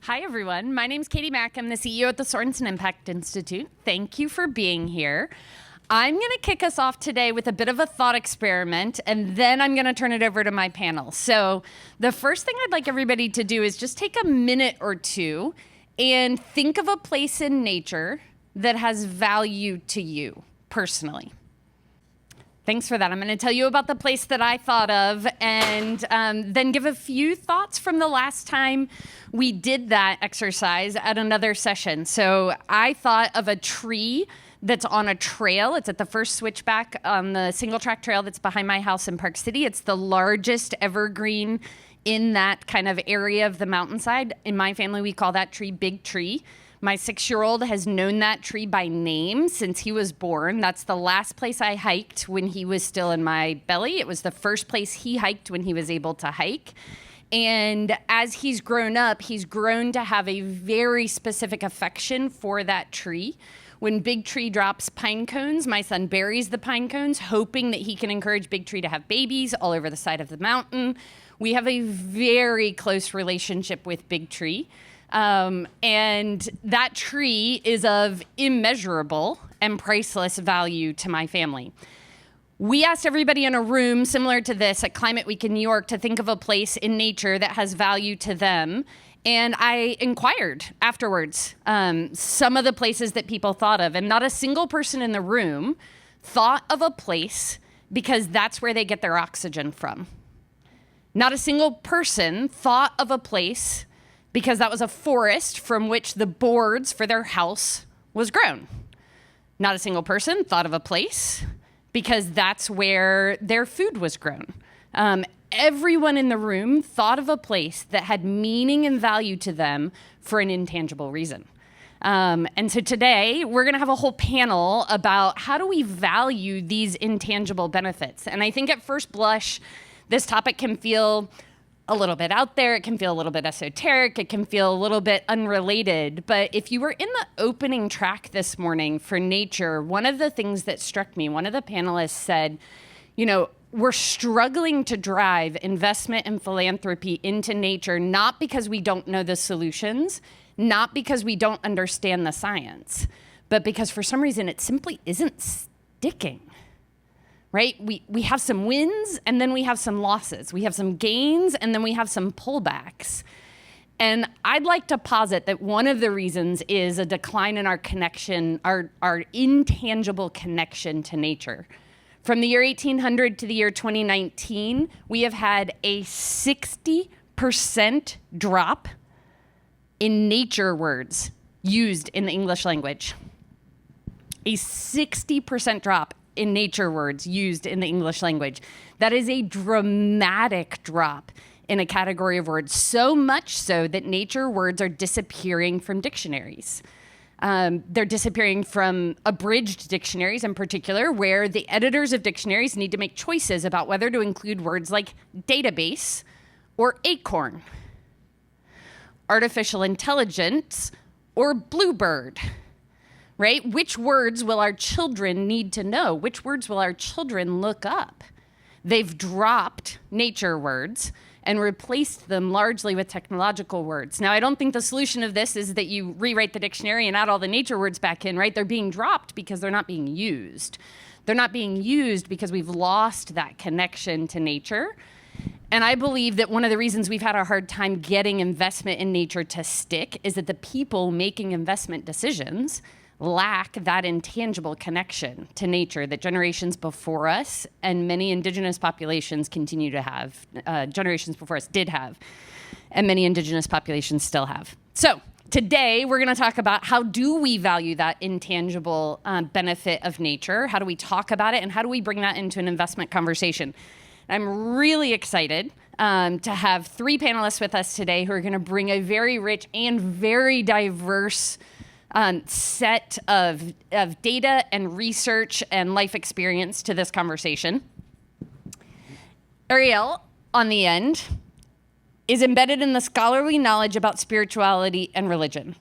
Hi, everyone. My name's Katie Macc. I'm the CEO at the Sorenson Impact Institute. Thank you for being here. I'm going to kick us off today with a bit of a thought experiment, and then I'm going to turn it over to my panel. So the first thing I'd like everybody to do is just take a minute or two and think of a place in nature that has value to you personally. Thanks for that. I'm going to tell you about the place that I thought of and then give a few thoughts from the last time we did that exercise at another session. So I thought of a tree that's on a trail. It's at the first switchback on the single track trail that's behind my house in Park City. It's the largest evergreen in that kind of area of the mountainside. In my family, we call that tree Big Tree. My 6-year-old has known that tree by name since he was born. That's the last place I hiked when he was still in my belly. It was the first place he hiked when he was able to hike. And as he's grown up, he's grown to have a very specific affection for that tree. When Big Tree drops pine cones, my son buries the pine cones, hoping that he can encourage Big Tree to have babies all over the side of the mountain. We have a very close relationship with Big Tree. And that tree is of immeasurable and priceless value to my family. We asked everybody in a room similar to this at Climate Week in New York to think of a place in nature that has value to them. And I inquired afterwards some of the places that people thought of, and not a single person in the room thought of a place because that's where they get their oxygen from. Not a single person thought of a place because that was a forest from which the boards for their house was grown. Not a single person thought of a place because that's where their food was grown. Everyone in the room thought of a place that had meaning and value to them for an intangible reason. And so today, we're going to have a whole panel about how do we value these intangible benefits. And I think at first blush, this topic can feel a little bit out there. It can feel a little bit esoteric. It can feel a little bit unrelated. But if you were in the opening track this morning for nature, one of the things that struck me, one of the panelists said, we're struggling to drive investment and philanthropy into nature, not because we don't know the solutions, not because we don't understand the science, but because for some reason it simply isn't sticking. Right? We have some wins and then we have some losses. We have some gains and then we have some pullbacks. And I'd like to posit that one of the reasons is a decline in our connection, our intangible connection to nature. From the year 1800 to the year 2019, we have had a 60% drop in nature words used in the English language. A 60% drop in nature words used in the English language. That is a dramatic drop in a category of words, so much so that nature words are disappearing from dictionaries. They're disappearing from abridged dictionaries in particular, where the editors of dictionaries need to make choices about whether to include words like database or acorn, artificial intelligence or bluebird. Right? Which words will our children need to know? Which words will our children look up? They've dropped nature words and replaced them largely with technological words. Now, I don't think the solution of this is that you rewrite the dictionary and add all the nature words back in, right? They're being dropped because they're not being used. They're not being used because we've lost that connection to nature. And I believe that one of the reasons we've had a hard time getting investment in nature to stick is that the people making investment decisions lack that intangible connection to nature that generations before us and many indigenous populations continue to have, generations before us did have, and many indigenous populations still have. So today we're going to talk about how do we value that intangible benefit of nature, how do we talk about it, and how do we bring that into an investment conversation. I'm really excited to have 3 panelists with us today who are going to bring a very rich and very diverse set of data and research and life experience to this conversation. Ariel, on the end, is embedded in the scholarly knowledge about spirituality and religion.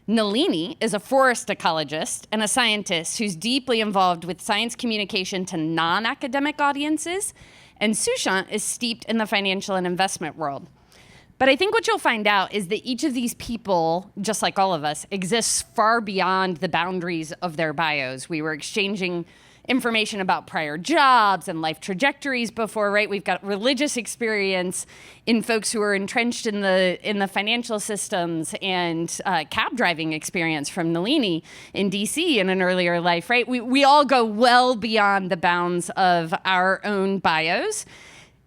Nalini is a forest ecologist and a scientist who's deeply involved with science communication to non-academic audiences, and Sushant is steeped in the financial and investment world. But I think what you'll find out is that each of these people, just like all of us, exists far beyond the boundaries of their bios. We were exchanging information about prior jobs and life trajectories before, right? We've got religious experience in folks who are entrenched in the financial systems, and cab driving experience from Nalini in DC in an earlier life, right? We all go well beyond the bounds of our own bios.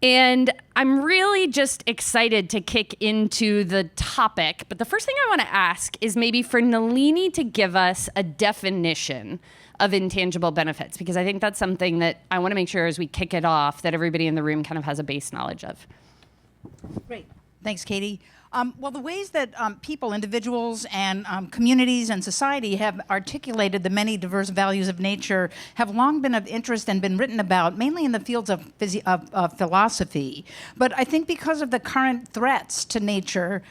And I'm really just excited to kick into the topic. But the first thing I want to ask is maybe for Nalini to give us a definition of intangible benefits, because I think that's something that I want to make sure as we kick it off that everybody in the room kind of has a base knowledge of. Great. Thanks, Katie. Well, the ways that people, individuals, and communities and society have articulated the many diverse values of nature have long been of interest and been written about, mainly in the fields of philosophy. But I think because of the current threats to nature,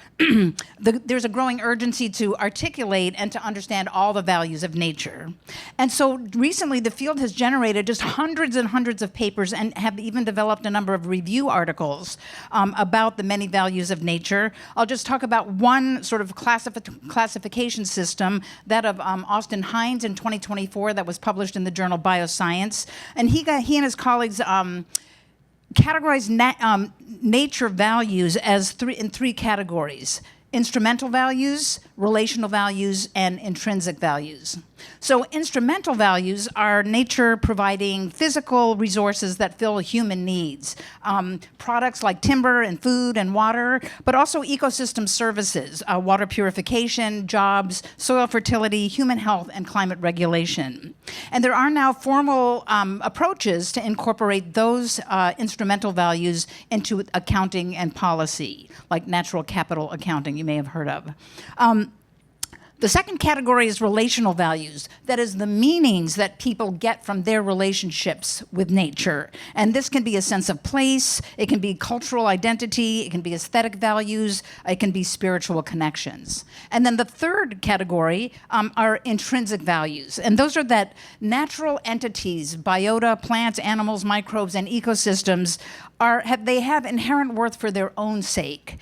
there's a growing urgency to articulate and to understand all the values of nature. And so recently, the field has generated just hundreds and hundreds of papers and have even developed a number of review articles about the many values of nature. I'll just talk about one sort of classification system, that of Austin Hines in 2024, that was published in the journal Bioscience. And he and his colleagues categorized nature values as in three categories: instrumental values, relational values, and intrinsic values. So instrumental values are nature providing physical resources that fill human needs. Products like timber and food and water, but also ecosystem services, water purification, jobs, soil fertility, human health, and climate regulation. And there are now formal approaches to incorporate those instrumental values into accounting and policy, like natural capital accounting you may have heard of. The second category is relational values. That is the meanings that people get from their relationships with nature. And this can be a sense of place, it can be cultural identity, it can be aesthetic values, it can be spiritual connections. And then the third category are intrinsic values. And those are that natural entities, biota, plants, animals, microbes, and ecosystems they have inherent worth for their own sake,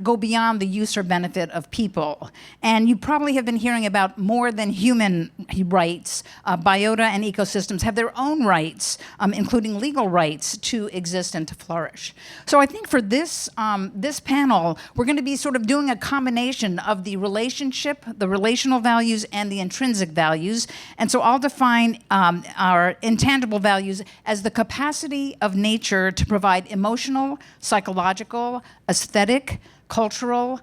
go beyond the use or benefit of people. And you probably have been hearing about more than human rights. Biota and ecosystems have their own rights, including legal rights to exist and to flourish. So I think for this panel, we're going to be sort of doing a combination of the relationship, the relational values, and the intrinsic values. And so I'll define our intangible values as the capacity of nature to provide emotional, psychological, aesthetic, cultural,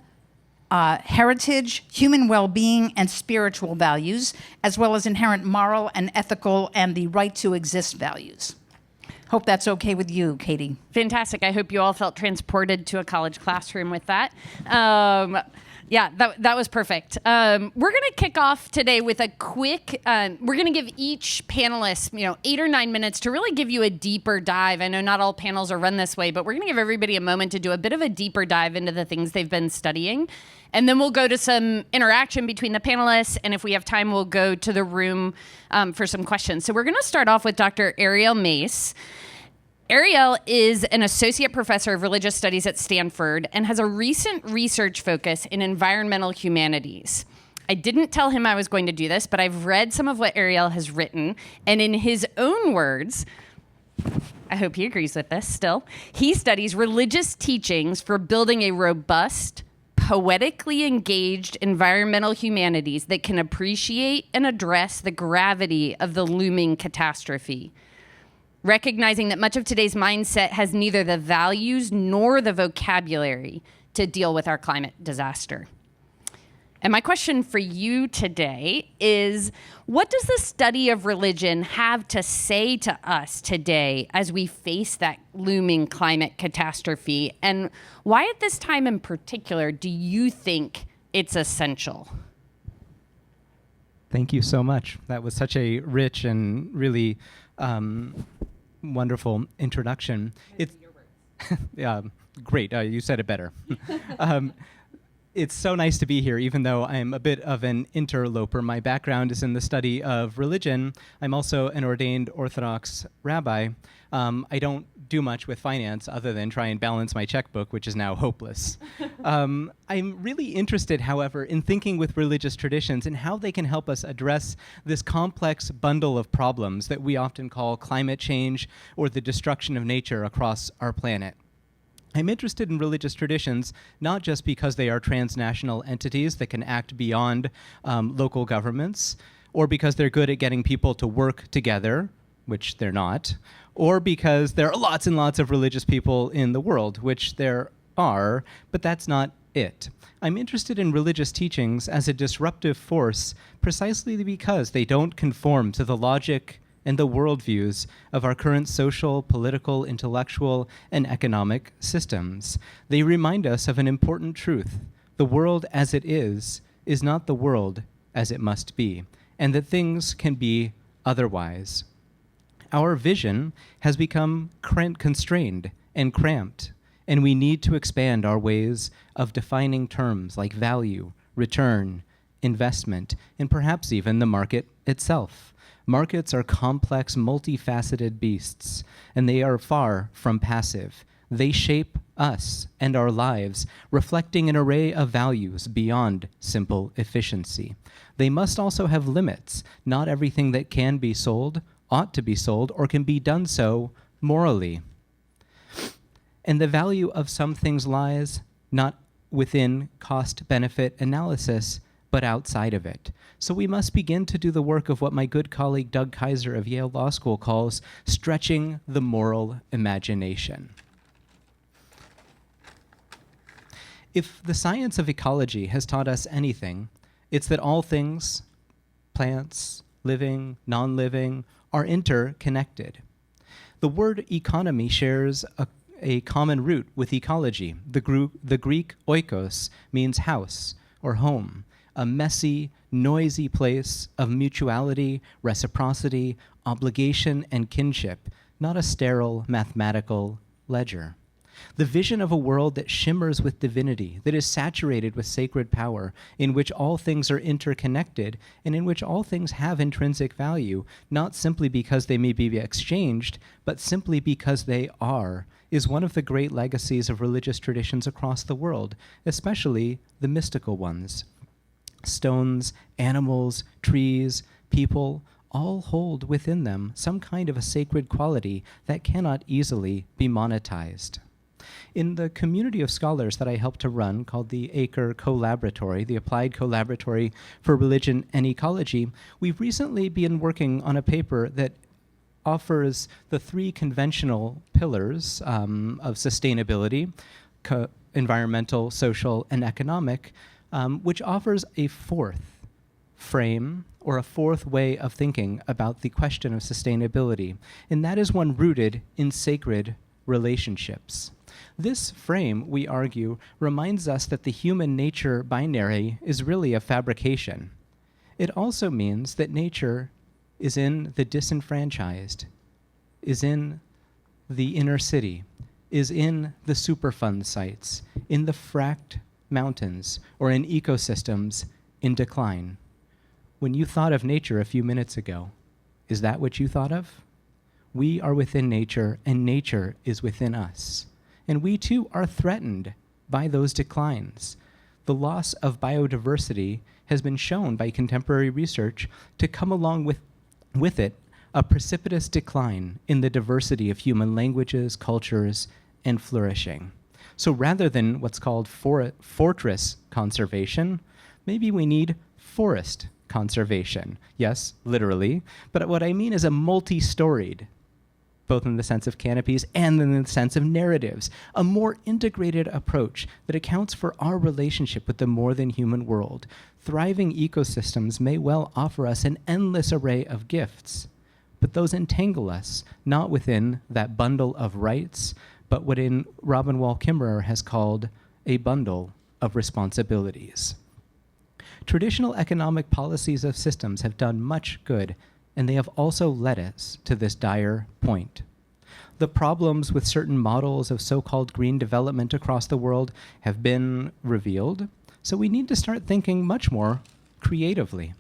heritage, human well-being, and spiritual values, as well as inherent moral and ethical and the right to exist values. Hope that's okay with you, Katie. Fantastic. I hope you all felt transported to a college classroom with that. Yeah, that was perfect. We're going to kick off today with a quick, we're going to give each panelist, 8 or 9 minutes to really give you a deeper dive. I know not all panels are run this way, but we're going to give everybody a moment to do a bit of a deeper dive into the things they've been studying. And then we'll go to some interaction between the panelists. And if we have time, we'll go to the room for some questions. So we're going to start off with Dr. Ariel Mayse. Ariel is an associate professor of religious studies at Stanford and has a recent research focus in environmental humanities. I didn't tell him I was going to do this, but I've read some of what Ariel has written, and in his own words, I hope he agrees with this still, he studies religious teachings for building a robust, poetically engaged environmental humanities that can appreciate and address the gravity of the looming catastrophe. Recognizing that much of today's mindset has neither the values nor the vocabulary to deal with our climate disaster. And my question for you today is, what does the study of religion have to say to us today as we face that looming climate catastrophe? And why at this time in particular do you think it's essential? Thank you so much. That was such a rich and really wonderful introduction. It's yeah, great. You said it better. It's so nice to be here, even though I'm a bit of an interloper. My background is in the study of religion. I'm also an ordained Orthodox rabbi. I don't do much with finance other than try and balance my checkbook, which is now hopeless. I'm really interested, however, in thinking with religious traditions and how they can help us address this complex bundle of problems that we often call climate change or the destruction of nature across our planet. I'm interested in religious traditions not just because they are transnational entities that can act beyond local governments, or because they're good at getting people to work together, which they're not, or because there are lots and lots of religious people in the world, which there are, but that's not it. I'm interested in religious teachings as a disruptive force precisely because they don't conform to the logic and the worldviews of our current social, political, intellectual, and economic systems. They remind us of an important truth. The world as it is not the world as it must be, and that things can be otherwise. Our vision has become constrained and cramped, and we need to expand our ways of defining terms like value, return, investment, and perhaps even the market itself. Markets are complex, multifaceted beasts, and they are far from passive. They shape us and our lives, reflecting an array of values beyond simple efficiency. They must also have limits. Not everything that can be sold ought to be sold or can be done so morally. And the value of some things lies not within cost-benefit analysis, but outside of it. So we must begin to do the work of what my good colleague Doug Kaiser of Yale Law School calls stretching the moral imagination. If the science of ecology has taught us anything, it's that all things, plants, living, non-living, are interconnected. The word economy shares a common root with ecology. The Greek oikos means house or home, a messy, noisy place of mutuality, reciprocity, obligation, and kinship, not a sterile mathematical ledger. The vision of a world that shimmers with divinity, that is saturated with sacred power, in which all things are interconnected, and in which all things have intrinsic value, not simply because they may be exchanged, but simply because they are, is one of the great legacies of religious traditions across the world, especially the mystical ones. Stones, animals, trees, people, all hold within them some kind of a sacred quality that cannot easily be monetized. In the community of scholars that I helped to run, called the ACRE Collaboratory, the Applied Collaboratory for Religion and Ecology, we've recently been working on a paper that offers the three conventional pillars of sustainability, environmental, social, and economic, which offers a fourth frame or a fourth way of thinking about the question of sustainability, and that is one rooted in sacred relationships. This frame, we argue, reminds us that the human nature binary is really a fabrication. It also means that nature is in the disenfranchised, is in the inner city, is in the Superfund sites, in the fracked mountains, or in ecosystems in decline. When you thought of nature a few minutes ago, is that what you thought of? We are within nature, and nature is within us. And we too are threatened by those declines. The loss of biodiversity has been shown by contemporary research to come along with it a precipitous decline in the diversity of human languages, cultures, and flourishing. So rather than what's called fortress conservation, maybe we need forest conservation. Yes, literally, but what I mean is a multi-storied, both in the sense of canopies and in the sense of narratives, a more integrated approach that accounts for our relationship with the more than human world. Thriving ecosystems may well offer us an endless array of gifts, but those entangle us, not within that bundle of rights, but what Robin Wall Kimmerer has called a bundle of responsibilities. Traditional economic policies of systems have done much good, and they have also led us to this dire point. The problems with certain models of so-called green development across the world have been revealed. So we need to start thinking much more creatively.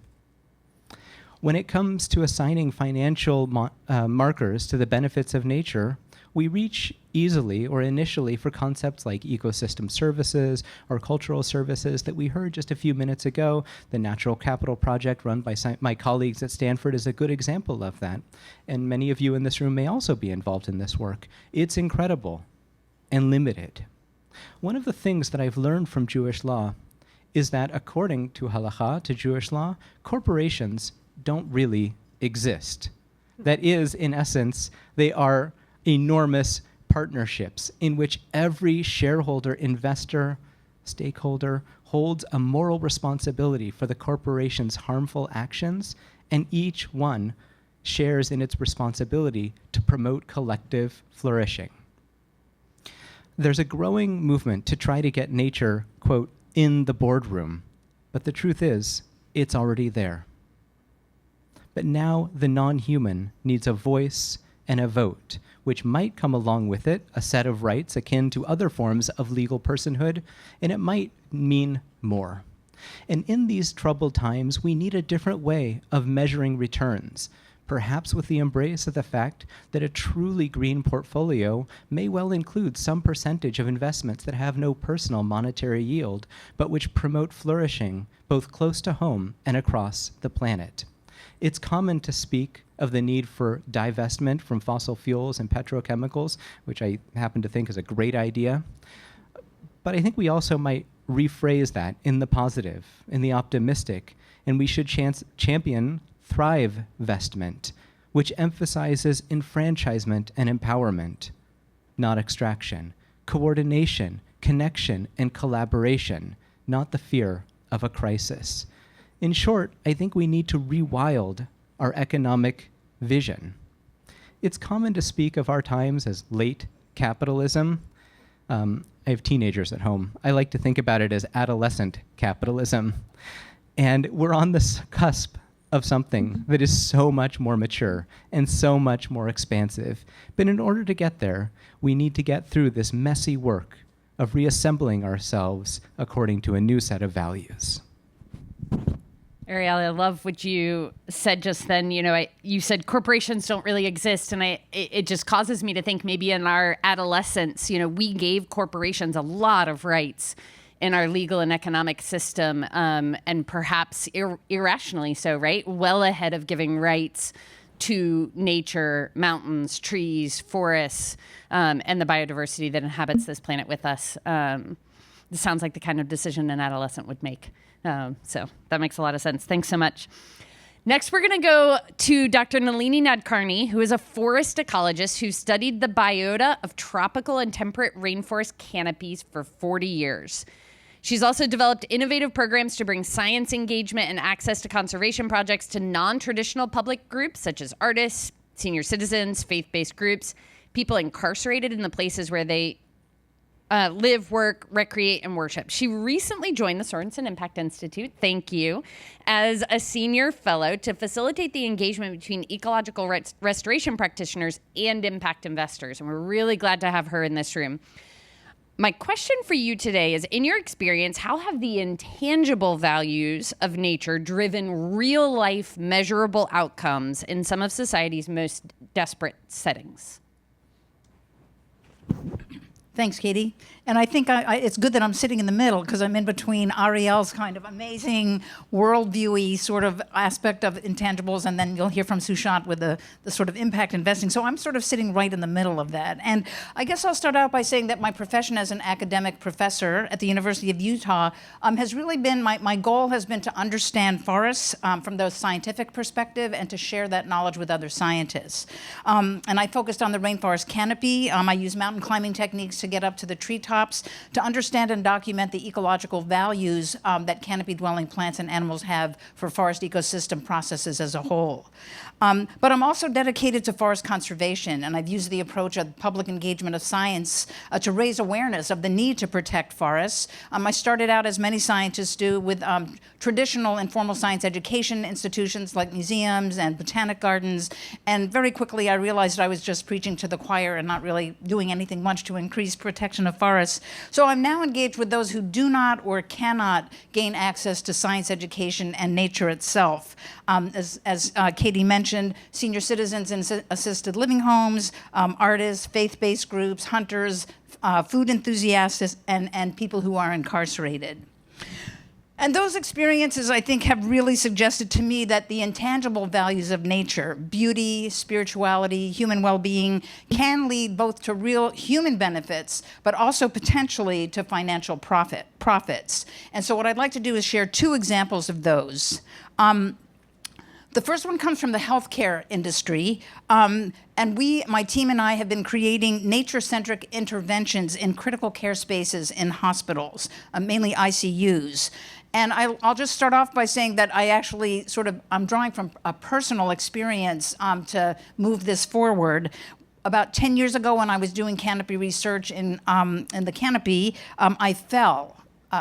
When it comes to assigning financial markers to the benefits of nature, we reach easily or initially for concepts like ecosystem services or cultural services that we heard just a few minutes ago. The Natural Capital Project run by my colleagues at Stanford is a good example of that. And many of you in this room may also be involved in this work. It's incredible and limited. One of the things that I've learned from Jewish law is that according to halakha, to Jewish law, corporations don't really exist. That is, in essence, they are enormous partnerships in which every shareholder, investor, stakeholder holds a moral responsibility for the corporation's harmful actions, and each one shares in its responsibility to promote collective flourishing. There's a growing movement to try to get nature, quote, in the boardroom, but the truth is, it's already there. But now the non-human needs a voice and a vote, which might come along with it a set of rights akin to other forms of legal personhood, and it might mean more. And in these troubled times, we need a different way of measuring returns, perhaps with the embrace of the fact that a truly green portfolio may well include some percentage of investments that have no personal monetary yield, but which promote flourishing both close to home and across the planet. It's common to speak of the need for divestment from fossil fuels and petrochemicals, which I happen to think is a great idea. But I think we also might rephrase that in the positive, in the optimistic, and we should champion thrive-vestment, which emphasizes enfranchisement and empowerment, not extraction, coordination, connection, and collaboration, not the fear of a crisis. In short, I think we need to rewild our economic vision. It's common to speak of our times as late capitalism. I have teenagers at home. I like to think about it as adolescent capitalism. And we're on the cusp of something that is so much more mature and so much more expansive. But in order to get there, we need to get through this messy work of reassembling ourselves according to a new set of values. Ariel, I love what you said just then. You said corporations don't really exist, and it just causes me to think maybe in our adolescence, we gave corporations a lot of rights in our legal and economic system, and perhaps irrationally so, right? Well ahead of giving rights to nature, mountains, trees, forests, and the biodiversity that inhabits this planet with us. This sounds like the kind of decision an adolescent would make. So that makes a lot of sense. Thanks so much. Next, we're going to go to Dr. Nalini Nadkarni, who is a forest ecologist who studied the biota of tropical and temperate rainforest canopies for 40 years. She's also developed innovative programs to bring science engagement and access to conservation projects to non-traditional public groups such as artists, senior citizens, faith-based groups, people incarcerated in the places where they live, work, recreate, and worship. She recently joined the Sorenson Impact Institute, thank you, as a senior fellow to facilitate the engagement between ecological restoration practitioners and impact investors. And we're really glad to have her in this room. My question for you today is, in your experience, how have the intangible values of nature driven real-life measurable outcomes in some of society's most desperate settings? Thanks, Katie. And I think it's good that I'm sitting in the middle because I'm in between Ariel's kind of amazing worldviewy sort of aspect of intangibles, and then you'll hear from Sushant with the sort of impact investing. So I'm sort of sitting right in the middle of that. And I guess I'll start out by saying that my profession as an academic professor at the University of Utah has really been, my goal has been to understand forests from the scientific perspective and to share that knowledge with other scientists. And I focused on the rainforest canopy. I use mountain climbing techniques to get up to the treetops to understand and document the ecological values that canopy-dwelling plants and animals have for forest ecosystem processes as a whole. But I'm also dedicated to forest conservation, and I've used the approach of public engagement of science to raise awareness of the need to protect forests. I started out, as many scientists do, with traditional and formal science education institutions like museums and botanic gardens, and very quickly I realized I was just preaching to the choir and not really doing anything much to increase protection of forests. So I'm now engaged with those who do not or cannot gain access to science education and nature itself. As Katie mentioned, senior citizens in assisted living homes, artists, faith-based groups, hunters, food enthusiasts, and people who are incarcerated. And those experiences, I think, have really suggested to me that the intangible values of nature, beauty, spirituality, human well-being, can lead both to real human benefits, but also potentially to financial profits. And so what I'd like to do is share two examples of those. The first one comes from the healthcare industry, and my team and I have been creating nature-centric interventions in critical care spaces in hospitals, mainly ICUs. And I'll just start off by saying that I actually I'm drawing from a personal experience to move this forward. About 10 years ago, when I was doing canopy research in the canopy, I fell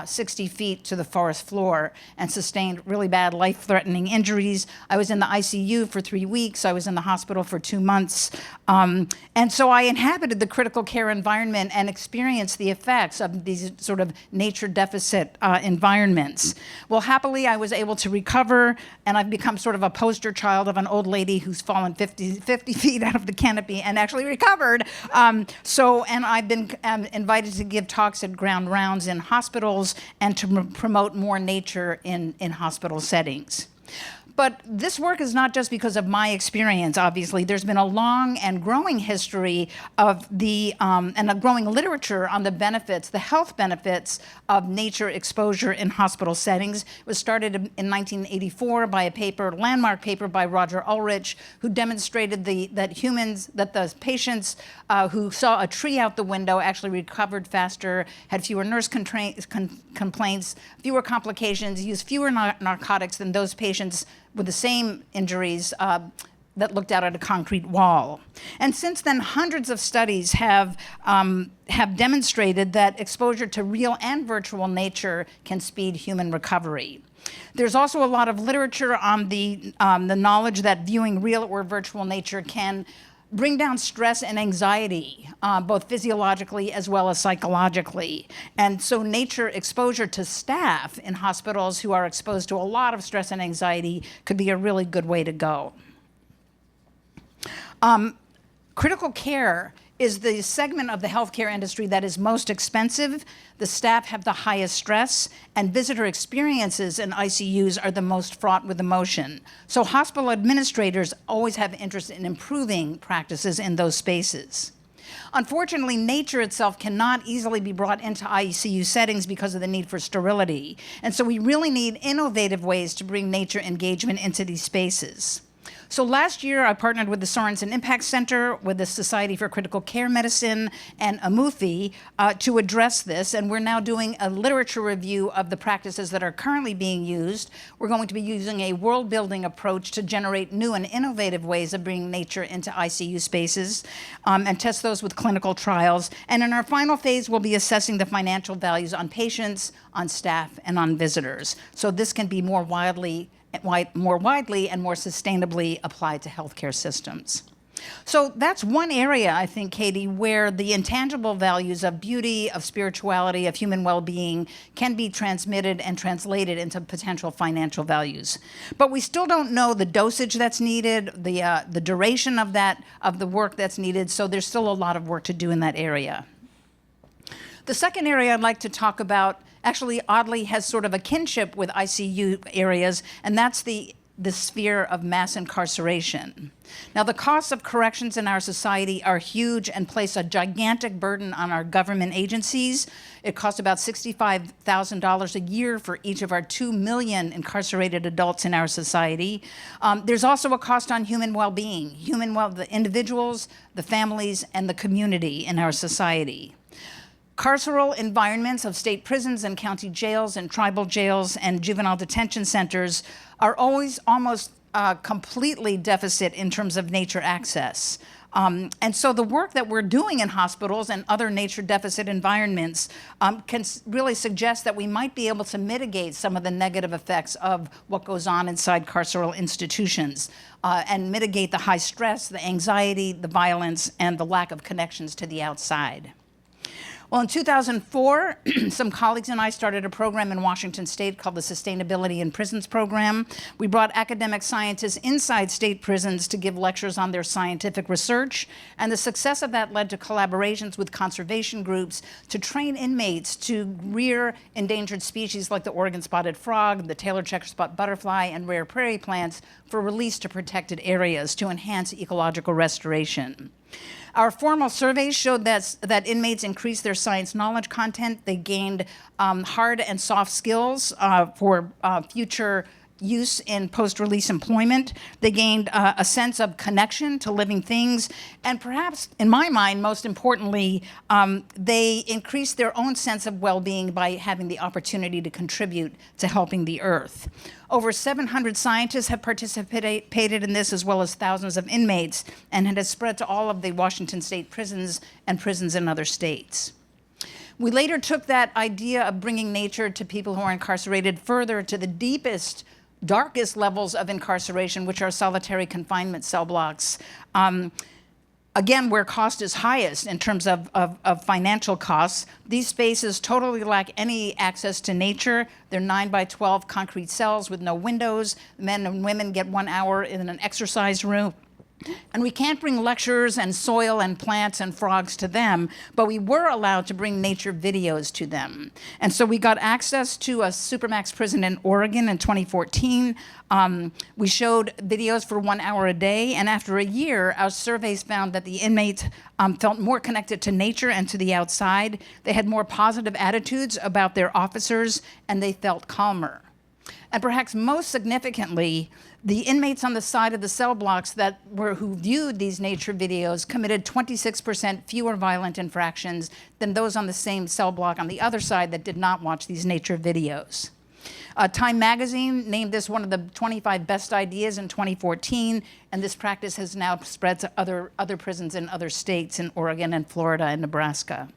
60 feet to the forest floor and sustained really bad life-threatening injuries. I was in the ICU for 3 weeks. I was in the hospital for 2 months. And so I inhabited the critical care environment and experienced the effects of these sort of nature deficit environments. Well, happily, I was able to recover, and I've become sort of a poster child of an old lady who's fallen 50 feet out of the canopy and actually recovered. And I've been invited to give talks at ground rounds in hospitals and to promote more nature in hospital settings. But this work is not just because of my experience, obviously. There's been a long and growing history of and a growing literature on the benefits, the health benefits of nature exposure in hospital settings. It was started in 1984 by a landmark paper by Roger Ulrich, who demonstrated that the patients who saw a tree out the window actually recovered faster, had fewer nurse complaints, fewer complications, used fewer narcotics than those patients with the same injuries that looked out at a concrete wall. And since then, hundreds of studies have demonstrated that exposure to real and virtual nature can speed human recovery. There's also a lot of literature on the knowledge that viewing real or virtual nature can bring down stress and anxiety, both physiologically as well as psychologically. And so nature exposure to staff in hospitals who are exposed to a lot of stress and anxiety could be a really good way to go. Critical care is the segment of the healthcare industry that is most expensive. The staff have the highest stress, and visitor experiences in ICUs are the most fraught with emotion. So hospital administrators always have interest in improving practices in those spaces. Unfortunately, nature itself cannot easily be brought into ICU settings because of the need for sterility. And so we really need innovative ways to bring nature engagement into these spaces. So last year, I partnered with the Sorenson Impact Center, with the Society for Critical Care Medicine, and AMUFI to address this, and we're now doing a literature review of the practices that are currently being used. We're going to be using a world-building approach to generate new and innovative ways of bringing nature into ICU spaces and test those with clinical trials. And in our final phase, we'll be assessing the financial values on patients, on staff, and on visitors. So this can be more widely and more sustainably applied to healthcare systems. So that's one area, I think, Katie, where the intangible values of beauty, of spirituality, of human well-being can be transmitted and translated into potential financial values. But we still don't know the dosage that's needed, the duration of the work that's needed, so there's still a lot of work to do in that area. The second area I'd like to talk about actually oddly has sort of a kinship with ICU areas, and that's the sphere of mass incarceration. Now, the costs of corrections in our society are huge and place a gigantic burden on our government agencies. It costs about $65,000 a year for each of our 2 million incarcerated adults in our society. There's also a cost on human well-being, the individuals, the families, and the community in our society. Carceral environments of state prisons and county jails and tribal jails and juvenile detention centers are always almost completely deficit in terms of nature access. And so the work that we're doing in hospitals and other nature deficit environments can really suggest that we might be able to mitigate some of the negative effects of what goes on inside carceral institutions and mitigate the high stress, the anxiety, the violence, and the lack of connections to the outside. Well, in 2004, some colleagues and I started a program in Washington State called the Sustainability in Prisons Program. We brought academic scientists inside state prisons to give lectures on their scientific research, and the success of that led to collaborations with conservation groups to train inmates to rear endangered species like the Oregon spotted frog, the Taylor checker spot butterfly, and rare prairie plants for release to protected areas to enhance ecological restoration. Our formal surveys showed that inmates increased their science knowledge content. They gained hard and soft skills for future use in post-release employment. They gained a sense of connection to living things. And perhaps, in my mind, most importantly, they increased their own sense of well-being by having the opportunity to contribute to helping the earth. Over 700 scientists have participated in this, as well as thousands of inmates, and it has spread to all of the Washington State prisons and prisons in other states. We later took that idea of bringing nature to people who are incarcerated further to the deepest, darkest levels of incarceration, which are solitary confinement cell blocks. Again, where cost is highest in terms of financial costs. These spaces totally lack any access to nature. They're 9 by 12 concrete cells with no windows. Men and women get 1 hour in an exercise room. And we can't bring lectures and soil and plants and frogs to them, but we were allowed to bring nature videos to them. And so we got access to a Supermax prison in Oregon in 2014. We showed videos for 1 hour a day, and after a year, our surveys found that the inmates felt more connected to nature and to the outside. They had more positive attitudes about their officers, and they felt calmer. And perhaps most significantly, the inmates on the side of the cell blocks who viewed these nature videos committed 26% fewer violent infractions than those on the same cell block on the other side that did not watch these nature videos. Time magazine named this one of the 25 best ideas in 2014, and this practice has now spread to other prisons in other states, in Oregon and Florida and Nebraska.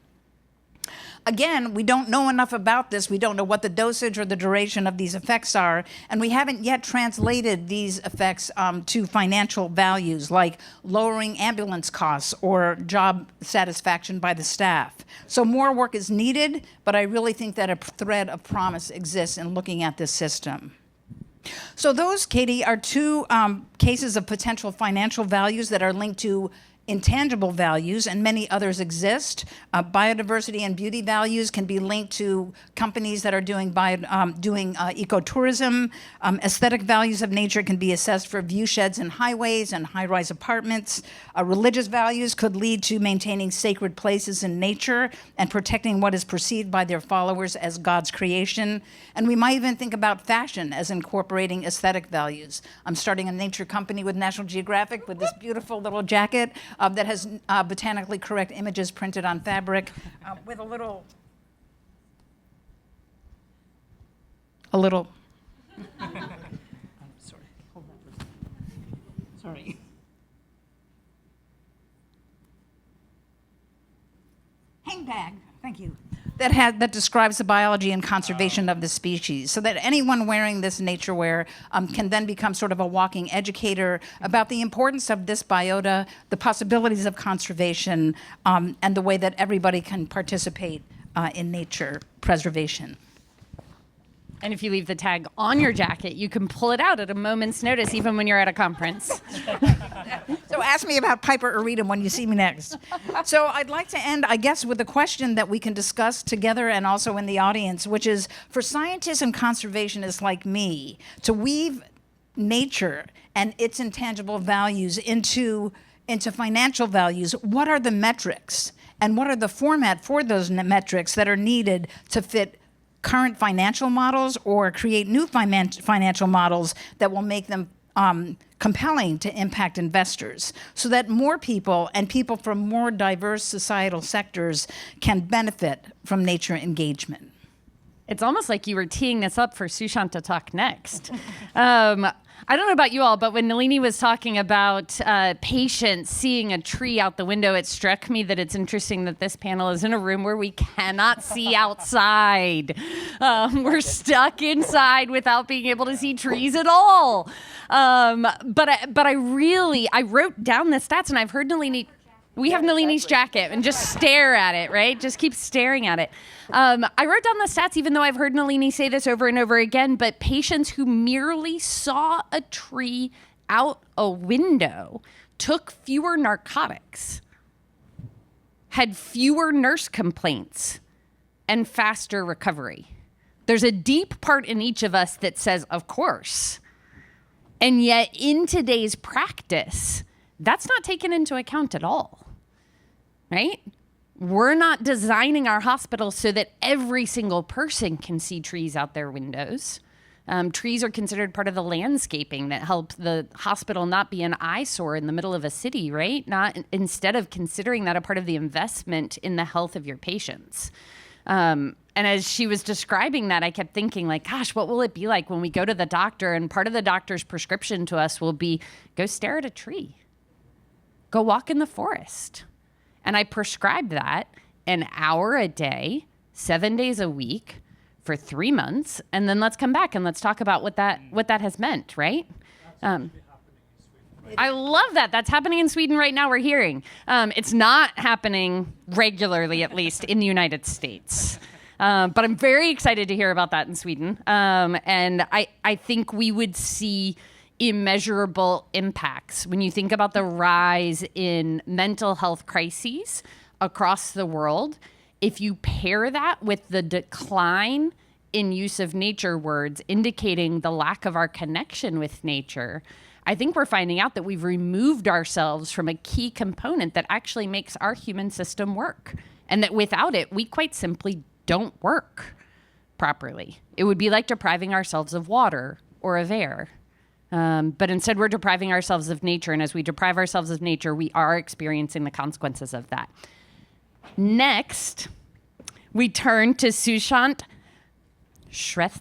Again, we don't know enough about this. We don't know what the dosage or the duration of these effects are, and we haven't yet translated these effects to financial values like lowering ambulance costs or job satisfaction by the staff. So more work is needed, but I really think that a thread of promise exists in looking at this system. So those, Katie, are two cases of potential financial values that are linked to intangible values, and many others exist. Biodiversity and beauty values can be linked to companies that are doing ecotourism. Aesthetic values of nature can be assessed for view sheds and highways and high-rise apartments. Religious values could lead to maintaining sacred places in nature and protecting what is perceived by their followers as God's creation. And we might even think about fashion as incorporating aesthetic values. I'm starting a nature company with National Geographic with this beautiful little jacket that has botanically correct images printed on fabric with a little, sorry, hold that. Sorry. Hang tag, thank you. That describes the biology and conservation of the species, so that anyone wearing this nature wear can then become sort of a walking educator about the importance of this biota, the possibilities of conservation, and the way that everybody can participate in nature preservation. And if you leave the tag on your jacket, you can pull it out at a moment's notice, even when you're at a conference. So ask me about Piper Iridium when you see me next. So I'd like to end, I guess, with a question that we can discuss together and also in the audience, which is, for scientists and conservationists like me, to weave nature and its intangible values into financial values, what are the metrics? And what are the format for those metrics that are needed to fit current financial models or create new financial models that will make them compelling to impact investors, so that more people and people from more diverse societal sectors can benefit from nature engagement? It's almost like you were teeing this up for Sushant to talk next. I don't know about you all, but when Nalini was talking about patients seeing a tree out the window, it struck me that it's interesting that this panel is in a room where we cannot see outside. We're stuck inside without being able to see trees at all. But I wrote down the stats, and I've heard Nalini. We have Nalini's jacket and just stare at it, right? Just keep staring at it. I wrote down the stats, even though I've heard Nalini say this over and over again, but patients who merely saw a tree out a window took fewer narcotics, had fewer nurse complaints, and faster recovery. There's a deep part in each of us that says, of course. And yet in today's practice, that's not taken into account at all, right? We're not designing our hospitals so that every single person can see trees out their windows. Trees are considered part of the landscaping that help the hospital not be an eyesore in the middle of a city, right? Not instead of considering that a part of the investment in the health of your patients. And as she was describing that, I kept thinking like, gosh, what will it be like when we go to the doctor and part of the doctor's prescription to us will be, go stare at a tree, go walk in the forest. And I prescribed that an hour a day, 7 days a week for 3 months. And then let's come back and let's talk about what that has meant, right? I love that. That's happening in Sweden right now, we're hearing. It's not happening regularly, at least in the United States. But I'm very excited to hear about that in Sweden. And I think we would see immeasurable impacts when you think about the rise in mental health crises across the world. If you pair that with the decline in use of nature words, indicating the lack of our connection with nature, I think we're finding out that we've removed ourselves from a key component that actually makes our human system work. And that without it, we quite simply don't work properly. It would be like depriving ourselves of water or of air. But instead, we're depriving ourselves of nature. And as we deprive ourselves of nature, we are experiencing the consequences of that. Next, we turn to Sushant Shrestha.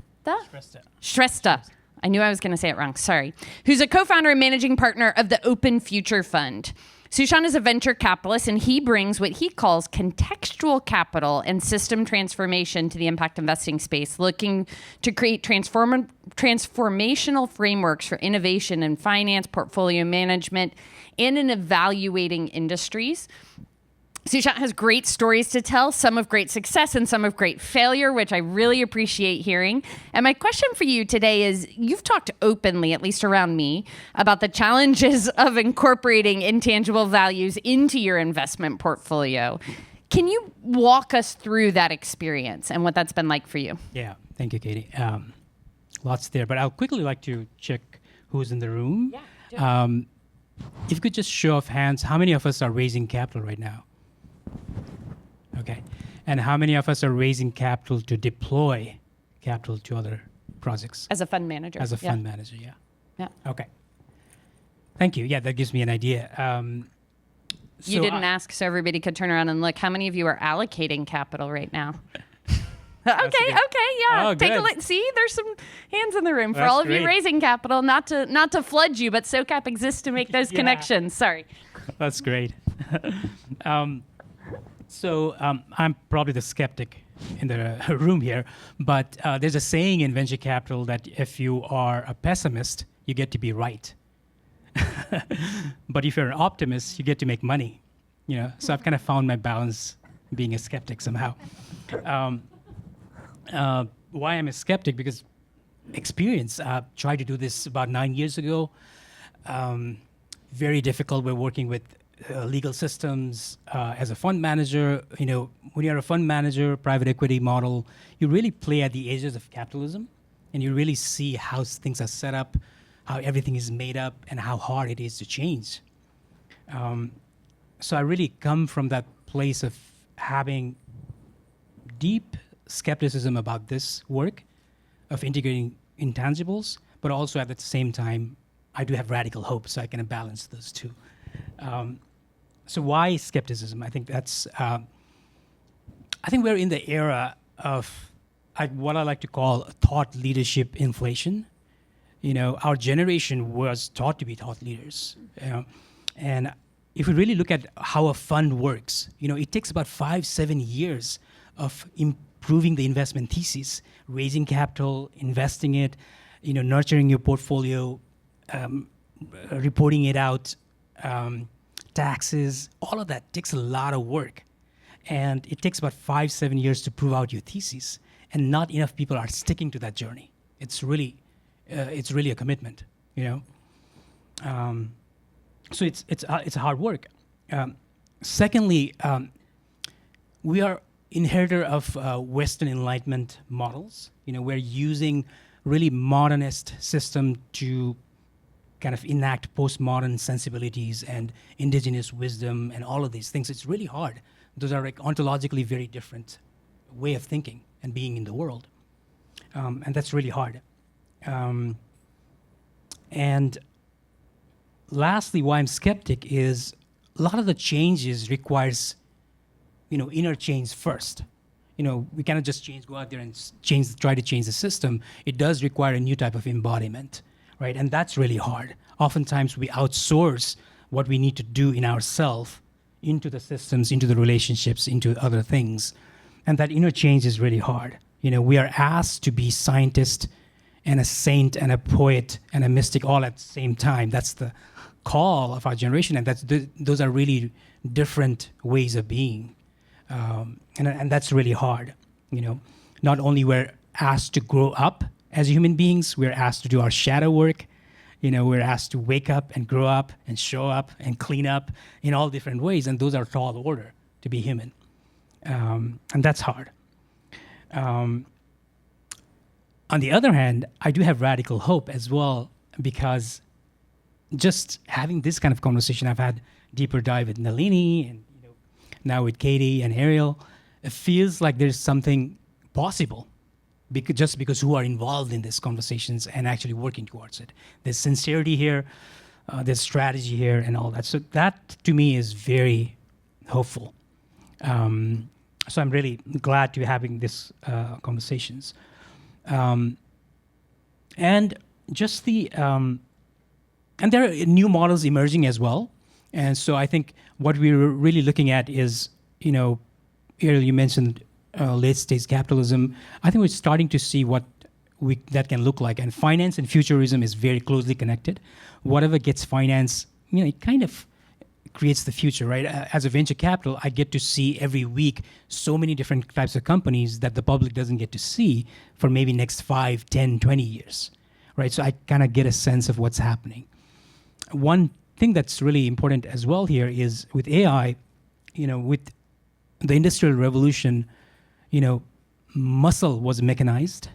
I knew I was going to say it wrong. Sorry. Who's a co-founder and managing partner of the Open Future Fund. Sushant is a venture capitalist, and he brings what he calls contextual capital and system transformation to the impact investing space, looking to create transformational frameworks for innovation in finance, portfolio management, and in evaluating industries. Sushant has great stories to tell, some of great success and some of great failure, which I really appreciate hearing. And my question for you today is, you've talked openly, at least around me, about the challenges of incorporating intangible values into your investment portfolio. Can you walk us through that experience and what that's been like for you? Yeah, thank you, Katie. Lots there, but I'll quickly like to check who's in the room. Yeah, if you could just show of hands, how many of us are raising capital right now? Okay. And how many of us are raising capital to deploy capital to other projects? As a fund manager. As a fund manager, yeah. Yeah. Okay. Thank you. Yeah, that gives me an idea. You didn't ask, so everybody could turn around and look. How many of you are allocating capital right now? Okay, yeah. Oh, take a good. look. See, there's some hands in the room for That's all of great. you raising capital. Not to flood you, but SOCAP exists to make those connections. Sorry. That's great. So I'm probably the skeptic in the room here, but there's a saying in venture capital that if you are a pessimist, you get to be right. But if you're an optimist, you get to make money. So I've kind of found my balance being a skeptic somehow. Why I'm a skeptic? Because experience. I tried to do this about 9 years ago. Very difficult. We're working with legal systems as a fund manager. When you're a fund manager, private equity model, you really play at the edges of capitalism, and you really see how things are set up, how everything is made up, and how hard it is to change. So I really come from that place of having deep skepticism about this work of integrating intangibles, but also at the same time, I do have radical hope, so I can balance those two. So why skepticism? I think that's. I think we're in the era of what I like to call thought leadership inflation. Our generation was taught to be thought leaders, and if we really look at how a fund works, it takes about 5-7 years of improving the investment thesis, raising capital, investing it, nurturing your portfolio, reporting it out, taxes, all of that takes a lot of work. And it takes about 5-7 years to prove out your thesis. And not enough people are sticking to that journey. It's really a commitment, you know. So it's a hard work. Secondly, we are inheritor of Western Enlightenment models. You know, we're using really modernist system to kind of enact postmodern sensibilities and indigenous wisdom and all of these things. It's really hard. Those are like ontologically very different way of thinking and being in the world. And that's really hard. And lastly, why I'm skeptic is a lot of the changes requires, you know, inner change first. You know, we cannot just go out there and try to change the system. It does require a new type of embodiment, right? And that's really hard. Oftentimes we outsource what we need to do in ourselves into the systems, into the relationships, into other things. And that inner change is really hard. You know, we are asked to be scientist and a saint and a poet and a mystic all at the same time. That's the call of our generation, and those are really different ways of being. And that's really hard. You know, not only we're asked to grow up as human beings, we're asked to do our shadow work. You know, we're asked to wake up and grow up and show up and clean up in all different ways, and those are tall order to be human. And that's hard. On the other hand, I do have radical hope as well, because just having this kind of conversation, I've had deeper dive with Nalini and, you know, now with Katie and Ariel. It feels like there's something possible because who are involved in these conversations and actually working towards it. There's sincerity here, there's strategy here and all that. So that to me is very hopeful. So I'm really glad to be having these conversations. And just and there are new models emerging as well. And so I think what we're really looking at is, you know, Ariel, you mentioned late stage capitalism. I think we're starting to see what that can look like. And finance and futurism is very closely connected. Whatever gets financed, you know, it kind of creates the future, right? As a venture capital, I get to see every week so many different types of companies that the public doesn't get to see for maybe next 5, 10, 20 years, right? So I kind of get a sense of what's happening. One thing that's really important as well here is with AI, you know, with the Industrial Revolution, you know, muscle was mechanized.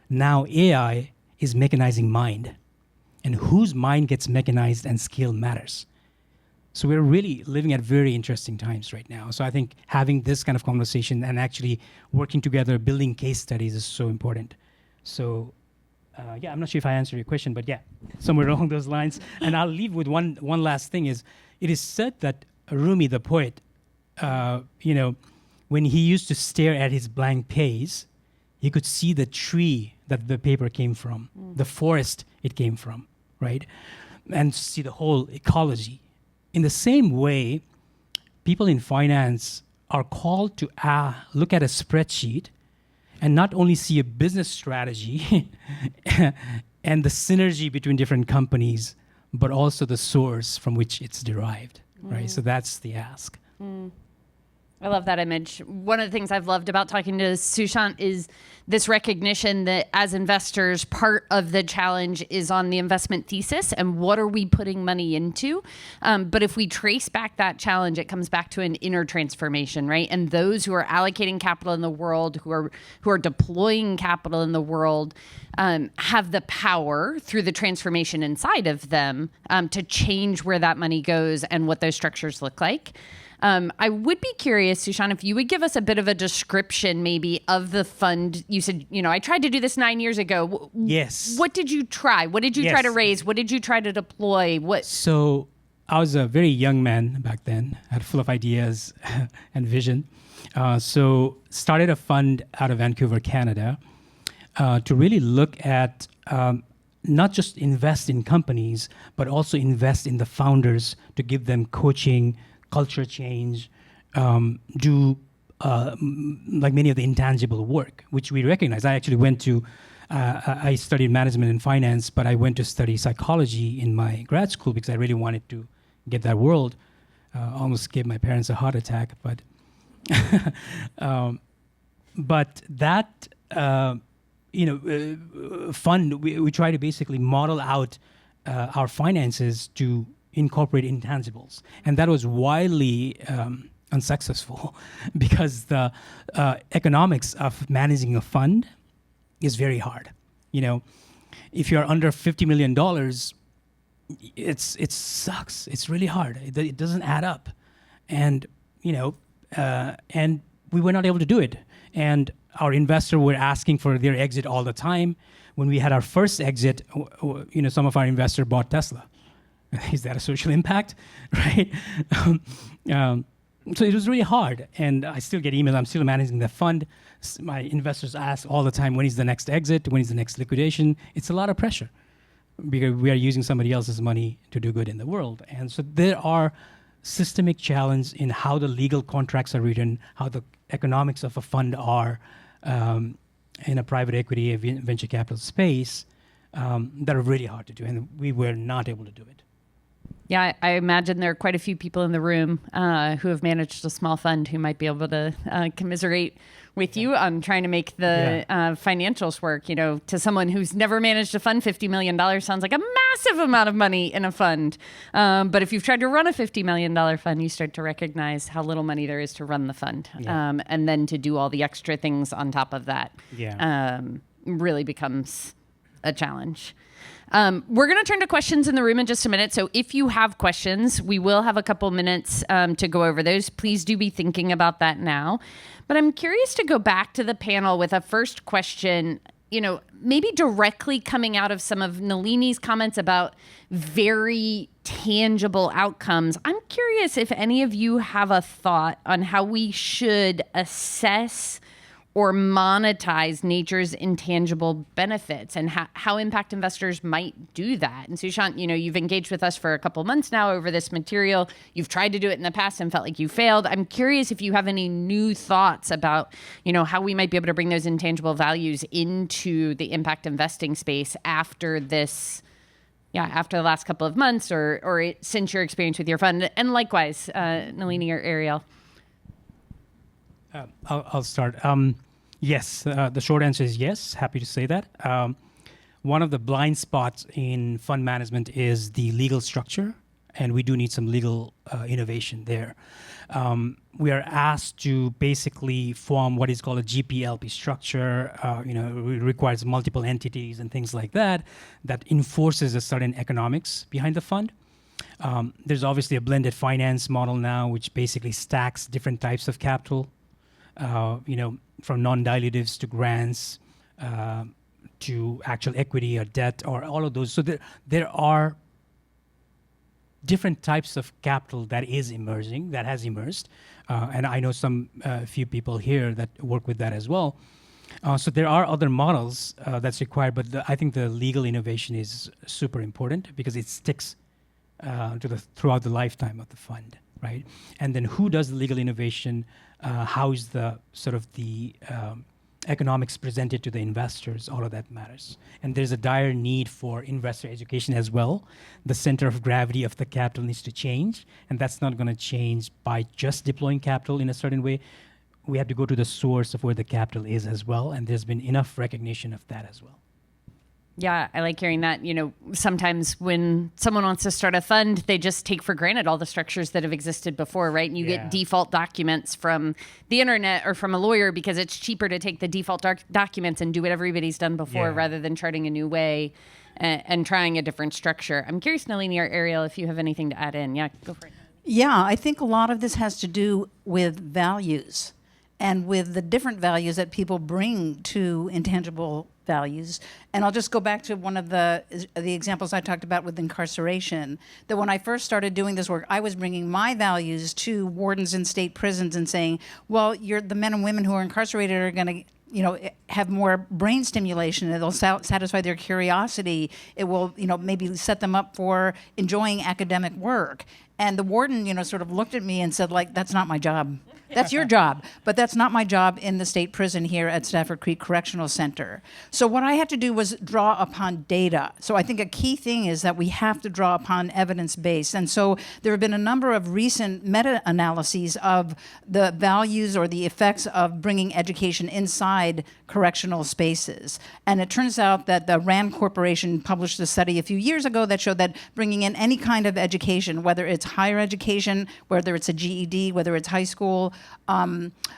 Now AI is mechanizing mind. And whose mind gets mechanized and skill matters. So we're really living at very interesting times right now. So I think having this kind of conversation and actually working together, building case studies is so important. So yeah, I'm not sure if I answered your question, but yeah, somewhere along those lines. And I'll leave with one last thing is, it is said that Rumi, the poet, you know, when he used to stare at his blank page, he could see the tree that the paper came from, the forest it came from, right? And see the whole ecology. In the same way, people in finance are called to look at a spreadsheet and not only see a business strategy and the synergy between different companies, but also the source from which it's derived, right? So that's the ask. I love that image. One of the things I've loved about talking to Sushant is this recognition that as investors, part of the challenge is on the investment thesis and what are we putting money into. But if we trace back that challenge, it comes back to an inner transformation, right? And those who are allocating capital in the world, who are deploying capital in the world, have the power through the transformation inside of them to change where that money goes and what those structures look like. I would be curious, Sushant, if you would give us a bit of a description maybe of the fund. You said, you know, I tried to do this 9 years ago. Yes. What did you try? What did you try to raise? What did you try to deploy? So I was a very young man back then, full of ideas and vision. So started a fund out of Vancouver, Canada, to really look at not just invest in companies, but also invest in the founders to give them coaching, culture change, do like many of the intangible work, which we recognize. I actually went to, I studied management and finance, but I went to study psychology in my grad school because I really wanted to get that world. Almost gave my parents a heart attack, but but that fund, we try to basically model out our finances to incorporate intangibles, and that was wildly unsuccessful because the economics of managing a fund is very hard. If you're under $50 million, it sucks. It's really hard. It doesn't add up, and and we were not able to do it. And our investor were asking for their exit all the time. When we had our first exit, some of our investors bought Tesla. Is that a social impact, right? So it was really hard, and I still get emails. I'm still managing the fund. My investors ask all the time, when is the next exit? When is the next liquidation? It's a lot of pressure because we are using somebody else's money to do good in the world. And so there are systemic challenges in how the legal contracts are written, how the economics of a fund are in a private equity, a venture capital space that are really hard to do, and we were not able to do it. Yeah, I imagine there are quite a few people in the room who have managed a small fund who might be able to commiserate with you on trying to make the financials work. To someone who's never managed a fund, $50 million sounds like a massive amount of money in a fund. But if you've tried to run a $50 million fund, you start to recognize how little money there is to run the fund. And then to do all the extra things on top of that really becomes a challenge. We're going to turn to questions in the room in just a minute. So if you have questions, we will have a couple minutes to go over those. Please do be thinking about that now. But I'm curious to go back to the panel with a first question, maybe directly coming out of some of Nalini's comments about very tangible outcomes. I'm curious if any of you have a thought on how we should assess or monetize nature's intangible benefits and how impact investors might do that. And Sushant, you've engaged with us for a couple months now over this material. You've tried to do it in the past and felt like you failed. I'm curious if you have any new thoughts about, how we might be able to bring those intangible values into the impact investing space after this, after the last couple of months or since your experience with your fund. And likewise, Nalini or Ariel. I'll start. Yes, the short answer is yes. Happy to say that. One of the blind spots in fund management is the legal structure, and we do need some legal innovation there. We are asked to basically form what is called a GP-LP structure. It requires multiple entities and things like that enforces a certain economics behind the fund. There's obviously a blended finance model now, which basically stacks different types of capital. From non-dilutives to grants to actual equity or debt or all of those. So there are different types of capital that has emerged. And I know few people here that work with that as well. So there are other models that's required, but I think the legal innovation is super important because it sticks throughout the lifetime of the fund, right? And then who does the legal innovation? How is the economics presented to the investors? All of that matters. And there's a dire need for investor education as well. The center of gravity of the capital needs to change, and that's not going to change by just deploying capital in a certain way. We have to go to the source of where the capital is as well, and there's been enough recognition of that as well. Yeah, I like hearing that. Sometimes when someone wants to start a fund, they just take for granted all the structures that have existed before, right? And you get default documents from the internet or from a lawyer because it's cheaper to take the default documents and do what everybody's done before rather than charting a new way and trying a different structure. I'm curious, Nalini or Ariel, if you have anything to add in. Yeah, go for it. Yeah, I think a lot of this has to do with values and with the different values that people bring to intangible values. And I'll just go back to one of the examples I talked about with incarceration, that when I first started doing this work, I was bringing my values to wardens in state prisons and saying, well, the men and women who are incarcerated are going to have more brain stimulation. It'll satisfy their curiosity. It will, maybe set them up for enjoying academic work. And the warden, sort of looked at me and said, like, that's not my job. That's your job, but that's not my job in the state prison here at Stafford Creek Correctional Center. So what I had to do was draw upon data. So I think a key thing is that we have to draw upon evidence-based. And so there have been a number of recent meta-analyses of the values or the effects of bringing education inside correctional spaces. And it turns out that the RAND Corporation published a study a few years ago that showed that bringing in any kind of education, whether it's higher education, whether it's a GED, whether it's high school,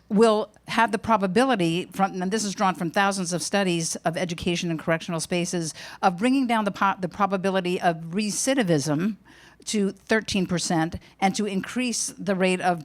will have the probability, and this is drawn from thousands of studies of education in correctional spaces, of bringing down the probability of recidivism to 13% and to increase the rate of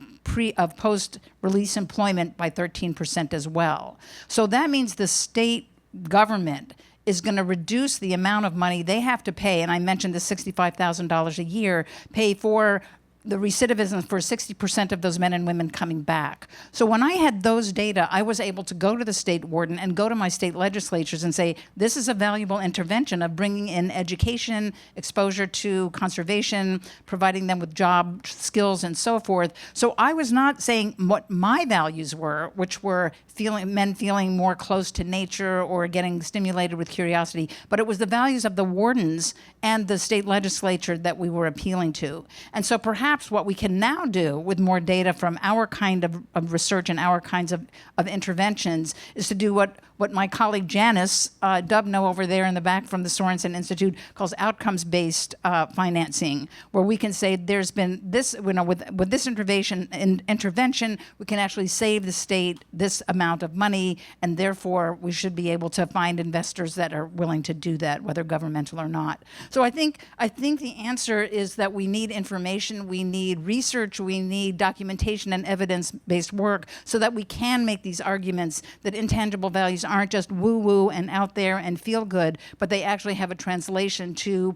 post-release employment by 13% as well. So that means the state government is going to reduce the amount of money they have to pay, and I mentioned the $65,000 a year, pay for the recidivism for 60% of those men and women coming back. So when I had those data, I was able to go to the state warden and go to my state legislatures and say, this is a valuable intervention of bringing in education, exposure to conservation, providing them with job skills and so forth. So I was not saying what my values were, which were men feeling more close to nature or getting stimulated with curiosity, but it was the values of the wardens and the state legislature that we were appealing to. And so perhaps what we can now do with more data from our kind of research and our kinds of interventions is to do what my colleague Janice Dubno over there in the back from the Sorenson Institute calls outcomes-based financing, where we can say there's been this, with this intervention, we can actually save the state this amount of money, and therefore we should be able to find investors that are willing to do that, whether governmental or not. So I think the answer is that we need information, we need research, we need documentation and evidence-based work so that we can make these arguments that intangible values aren't just woo-woo and out there and feel good, but they actually have a translation to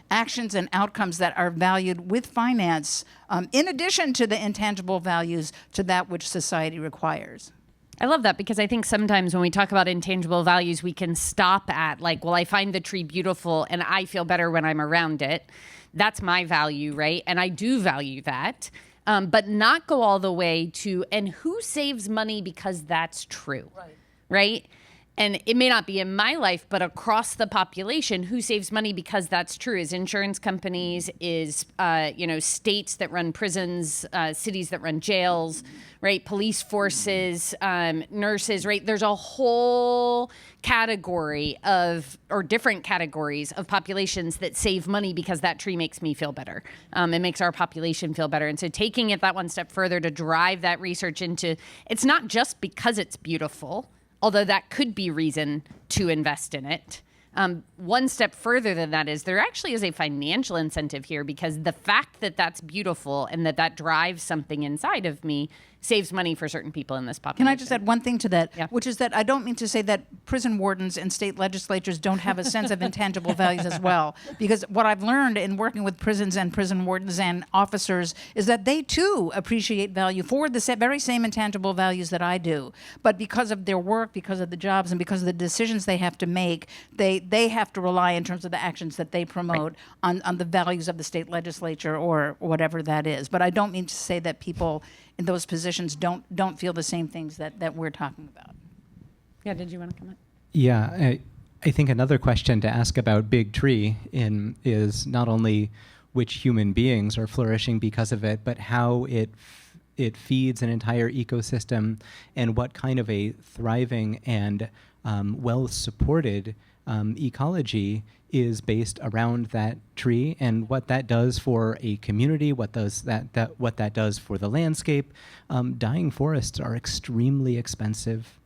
actions and outcomes that are valued with finance, in addition to the intangible values to that which society requires. I love that, because I think sometimes when we talk about intangible values, we can stop at like, well, I find the tree beautiful and I feel better when I'm around it. That's my value, right? And I do value that. But not go all the way to, and who saves money because that's true, right? And it may not be in my life, but across the population, who saves money because that's true? Is insurance companies, is states that run prisons, cities that run jails, right? Police forces, nurses, right? There's a whole category or different categories of populations that save money because that tree makes me feel better. It makes our population feel better. And so taking it that one step further to drive that research into, it's not just because it's beautiful, although that could be reason to invest in it. One step further than that is there actually is a financial incentive here, because the fact that that's beautiful and that drives something inside of me saves money for certain people in this population. Can I just add one thing to that, Yeah. which is that I don't mean to say that prison wardens and state legislatures don't have a sense of intangible values as well, because what I've learned in working with prisons and prison wardens and officers is that they too appreciate value for the very same intangible values that I do. But because of their work, because of the jobs, and because of the decisions they have to make, they have to rely in terms of the actions that they promote on the values of the state legislature or whatever that is. But I don't mean to say that people in those positions don't feel the same things that we're talking about. Yeah, did you want to comment? Yeah, I think another question to ask about Big Tree is not only which human beings are flourishing because of it, but how it feeds an entire ecosystem and what kind of a thriving and well-supported ecology is based around that tree, and what that does for a community, what that does for the landscape. Dying forests are extremely expensive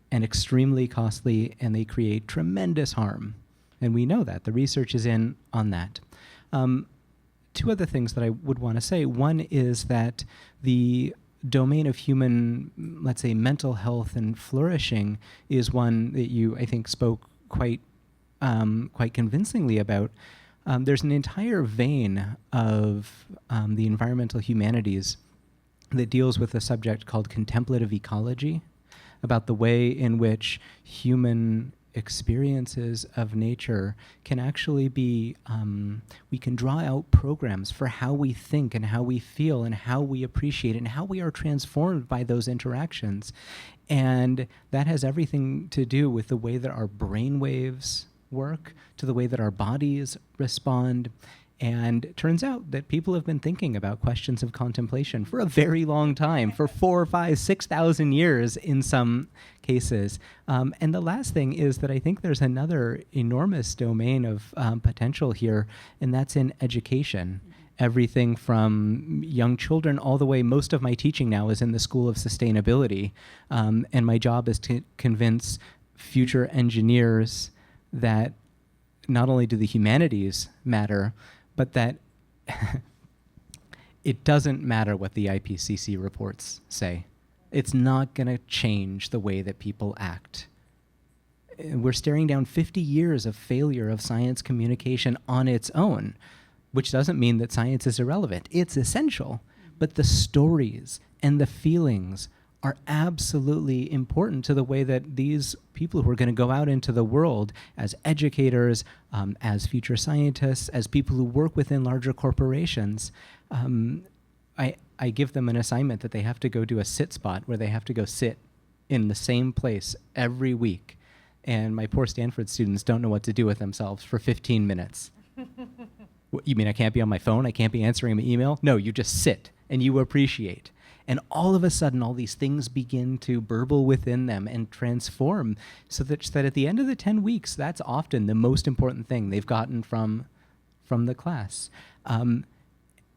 and extremely costly, and they create tremendous harm. And we know that. The research is in on that. Two other things that I would want to say. One is that the domain of human, let's say, mental health and flourishing is one that you, I think, spoke quite convincingly about. There's an entire vein of the environmental humanities that deals with a subject called contemplative ecology, about the way in which human experiences of nature can actually be, we can draw out programs for how we think and how we feel and how we appreciate and how we are transformed by those interactions. And that has everything to do with the way that our brain waves work, to the way that our bodies respond. And it turns out that people have been thinking about questions of contemplation for a very long time, for 4,000, 5,000, 6,000 years in some cases. And the last thing is that I think there's another enormous domain of potential here, and that's in education. Everything from young children all the way, most of my teaching now is in the School of Sustainability. And my job is to convince future engineers that not only do the humanities matter, but that it doesn't matter what the IPCC reports say. It's not going to change the way that people act. We're staring down 50 years of failure of science communication on its own, which doesn't mean that science is irrelevant. It's essential. But the stories and the feelings are absolutely important to the way that these people who are going to go out into the world as educators, as future scientists, as people who work within larger corporations, I give them an assignment that they have to go do a sit spot where they have to go sit in the same place every week. And my poor Stanford students don't know what to do with themselves for 15 minutes. You mean I can't be on my phone? I can't be answering my email? No, you just sit and you appreciate. And all of a sudden, all these things begin to burble within them and transform so that at the end of the 10 weeks, that's often the most important thing they've gotten from the class. And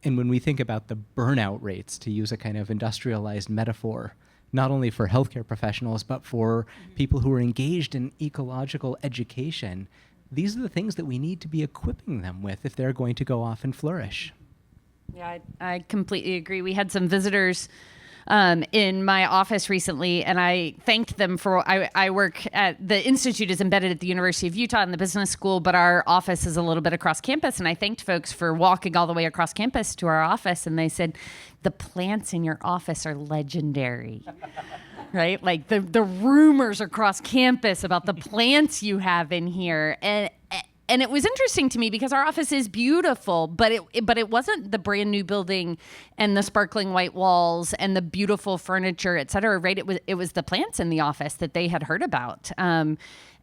when we think about the burnout rates, to use a kind of industrialized metaphor, not only for healthcare professionals, but for people who are engaged in ecological education, these are the things that we need to be equipping them with if they're going to go off and flourish. Yeah, I completely agree. We had some visitors in my office recently, and I thanked them for, I work at, the Institute is embedded at the University of Utah in the business school, but our office is a little bit across campus, and I thanked folks for walking all the way across campus to our office, and they said, the plants in your office are legendary. Right? Like the rumors across campus about the plants you have in here. And it was interesting to me because our office is beautiful, but it wasn't the brand new building and the sparkling white walls and the beautiful furniture, et cetera, right? It was the plants in the office that they had heard about.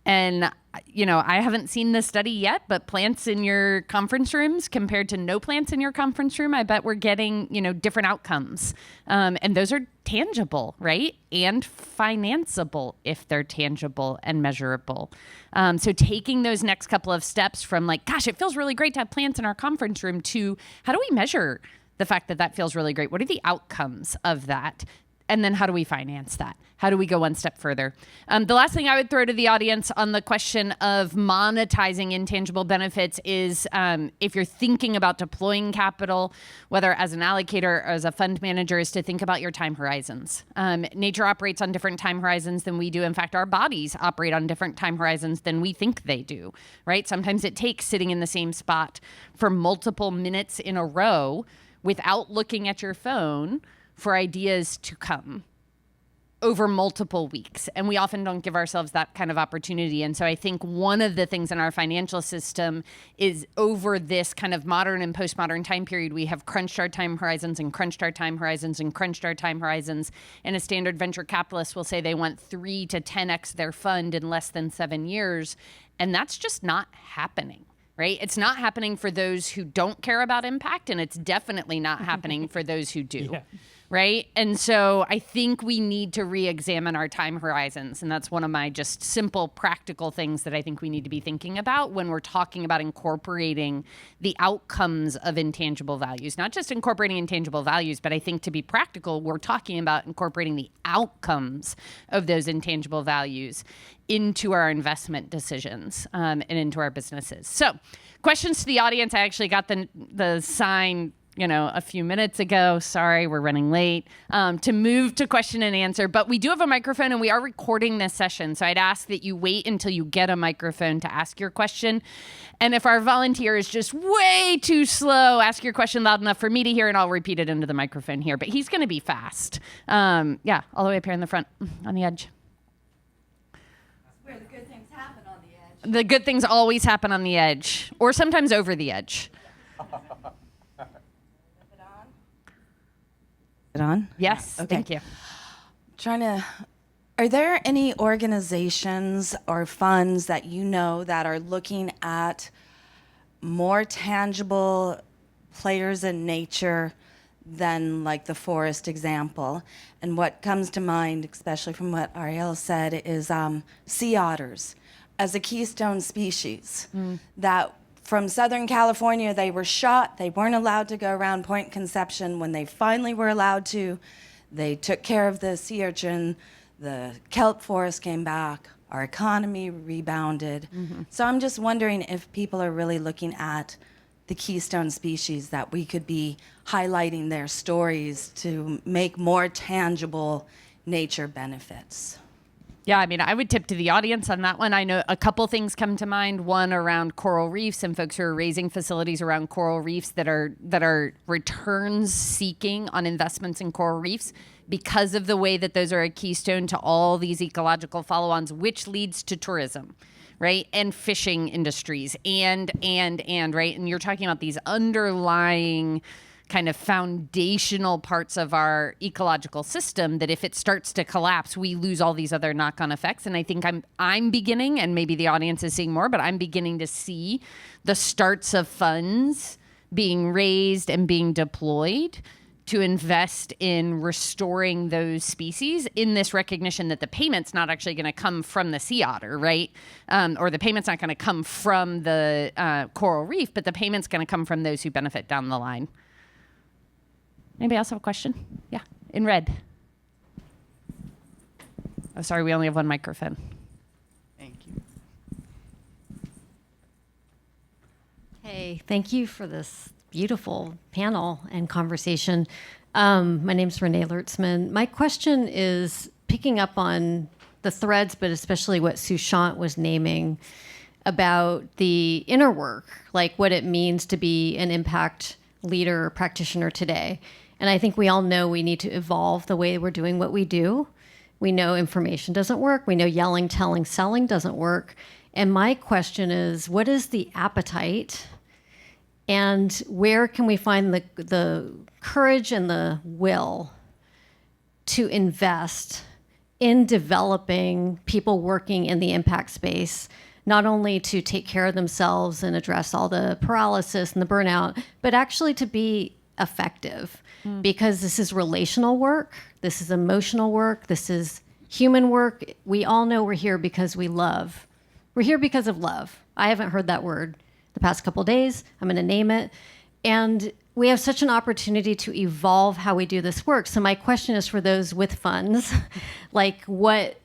And, you know, I haven't seen the study yet, but plants in your conference rooms compared to no plants in your conference room, I bet we're getting, you know, different outcomes. And those are tangible, right? And financeable if they're tangible and measurable. So taking those next couple of steps from like, gosh, it feels really great to have plants in our conference room to how do we measure the fact that that feels really great? What are the outcomes of that? And then how do we finance that? How do we go one step further? The last thing I would throw to the audience on the question of monetizing intangible benefits is if you're thinking about deploying capital, whether as an allocator or as a fund manager, is to think about your time horizons. Nature operates on different time horizons than we do. In fact, our bodies operate on different time horizons than we think they do, right? Sometimes it takes sitting in the same spot for multiple minutes in a row without looking at your phone for ideas to come over multiple weeks. And we often don't give ourselves that kind of opportunity. And so I think one of the things in our financial system is over this kind of modern and postmodern time period, we have crunched our time horizons and crunched our time horizons and crunched our time horizons. And a standard venture capitalist will say they want 3 to 10x their fund in less than 7 years. And that's just not happening. Right? It's not happening for those who don't care about impact, and it's definitely not happening for those who do. Yeah. Right? And so I think we need to re-examine our time horizons. And that's one of my just simple practical things that I think we need to be thinking about when we're talking about incorporating the outcomes of intangible values. Not just incorporating intangible values, but I think to be practical, we're talking about incorporating the outcomes of those intangible values into our investment decisions and into our businesses. So questions to the audience. I actually got the sign a few minutes ago. Sorry, we're running late, to move to question and answer. But we do have a microphone and we are recording this session. So I'd ask that you wait until you get a microphone to ask your question. And if our volunteer is just way too slow, ask your question loud enough for me to hear and I'll repeat it into the microphone here. But he's going to be fast. All the way up here in the front on the edge. Where the good things happen The good things always happen on the edge, or sometimes over the edge. It on? Yes, Okay. thank you. Are there any organizations or funds that you know that are looking at more tangible players in nature than like the forest example? And what comes to mind, especially from what Ariel said, is sea otters as a keystone species that from Southern California, they were shot. They weren't allowed to go around Point Conception. When they finally were allowed to, they took care of the sea urchin. The kelp forest came back. Our economy rebounded. So I'm just wondering if people are really looking at the keystone species that we could be highlighting their stories to make more tangible nature benefits. Yeah, I mean, I would tip to the audience on that one. I know a couple things come to mind. One around coral reefs and folks who are raising facilities around coral reefs that are returns seeking on investments in coral reefs because of the way that those are a keystone to all these ecological follow-ons, which leads to tourism, right? And fishing industries and right? And you're talking about these underlying kind of foundational parts of our ecological system that if it starts to collapse, we lose all these other knock-on effects. And I think I'm beginning, and maybe the audience is seeing more, but I'm beginning to see the starts of funds being raised and being deployed to invest in restoring those species in this recognition that the payment's not actually going to come from the sea otter, right? Or the payment's not going to come from the coral reef, but the payment's going to come from those who benefit down the line. Anybody else have a question? Yeah, in red. Oh, sorry, we only have one microphone. Thank you. Hey, thank you for this beautiful panel and conversation. My name's Renee Lertzman. My question is picking up on the threads, but especially what Sushant was naming about the inner work, like what it means to be an impact leader or practitioner today. And I think we all know we need to evolve the way we're doing what we do. We know information doesn't work. We know yelling, telling, selling doesn't work. And my question is, what is the appetite and where can we find the courage and the will to invest in developing people working in the impact space, not only to take care of themselves and address all the paralysis and the burnout, but actually to be effective? Because this is relational work, this is emotional work, this is human work. We all know we're here because we love. We're here because of love. I haven't heard that word the past couple of days. I'm going to name it. And we have such an opportunity to evolve how we do this work. So my question is for those with funds, what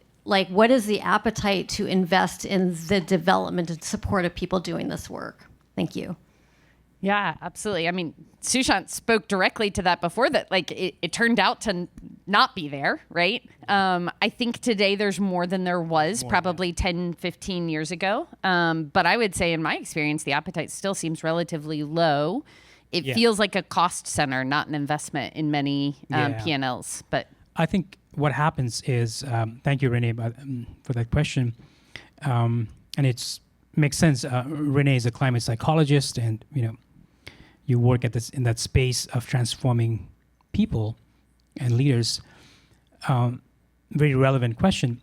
is the appetite to invest in the development and support of people doing this work? Thank you. Yeah, absolutely. I mean, Sushant spoke directly to that before, that like it turned out to not be there, right? I think today there's more than there was probably 10, 15 years ago. But I would say in my experience, the appetite still seems relatively low. It feels like a cost center, not an investment in many P&Ls. But I think what happens is, thank you, Renee, for that question. And it makes sense. Renee is a climate psychologist, and you work at in that space of transforming people and leaders. Very relevant question.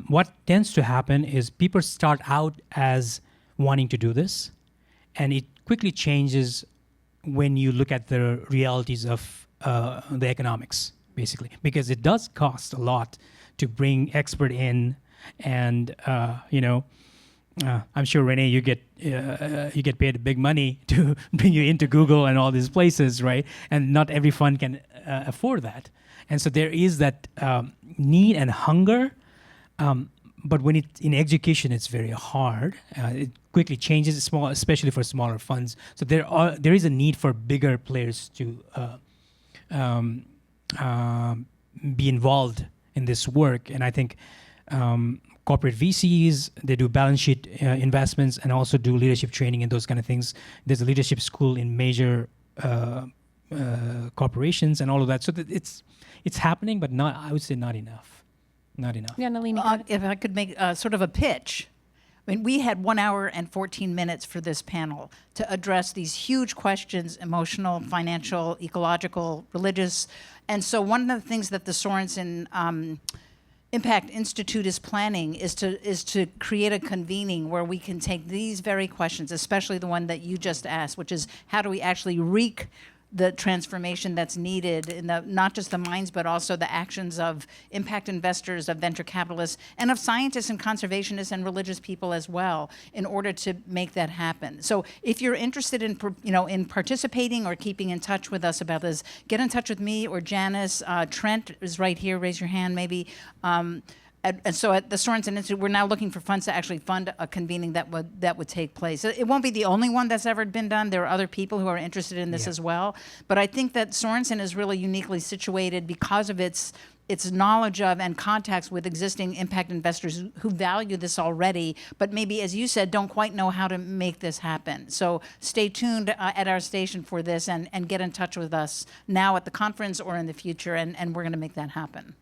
What tends to happen is people start out as wanting to do this, and it quickly changes when you look at the realities of the economics, basically, because it does cost a lot to bring expert in, and I'm sure, Renee, you get paid big money to bring you into Google and all these places, right? And not every fund can afford that. And so there is that need and hunger. But when it's in education, it's very hard. It quickly changes, especially for smaller funds. So there is a need for bigger players to be involved in this work. And I think corporate VCs, they do balance sheet investments and also do leadership training and those kind of things. There's a leadership school in major corporations and all of that. So that it's happening, but I would say not enough. Not enough. yeah, Nalini. If I could make sort of a pitch, I mean, we had 1 hour and 14 minutes for this panel to address these huge questions, emotional, financial, ecological, religious. And so one of the things that the Sorenson Impact Institute is planning is to create a convening where we can take these very questions, especially the one that you just asked, which is how do we actually wreak the transformation that's needed in the, not just the minds, but also the actions of impact investors, of venture capitalists, and of scientists and conservationists and religious people as well, in order to make that happen. So if you're interested in, in participating or keeping in touch with us about this, get in touch with me or Janice. Trent is right here. Raise your hand, maybe. And so at the Sorenson Institute, we're now looking for funds to actually fund a convening that would take place. It won't be the only one that's ever been done. There are other people who are interested in this as well. But I think that Sorenson is really uniquely situated because of its knowledge of and contacts with existing impact investors who value this already, but maybe, as you said, don't quite know how to make this happen. So stay tuned at our station for this and get in touch with us now at the conference or in the future, and we're going to make that happen.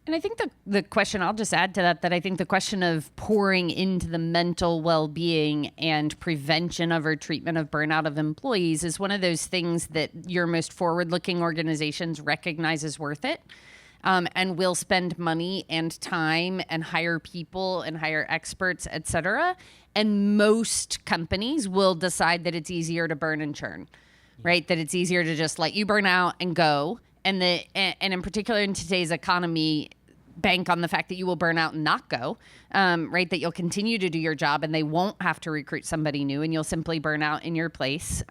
And I think the question, I'll just add to that I think the question of pouring into the mental well-being and prevention of or treatment of burnout of employees is one of those things that your most forward-looking organizations recognize as worth it, and will spend money and time and hire people and hire experts, et cetera. And most companies will decide that it's easier to burn and churn, right? That it's easier to just let you burn out and go. And in particular in today's economy, bank on the fact that you will burn out and not go, right? That you'll continue to do your job and they won't have to recruit somebody new and you'll simply burn out in your place.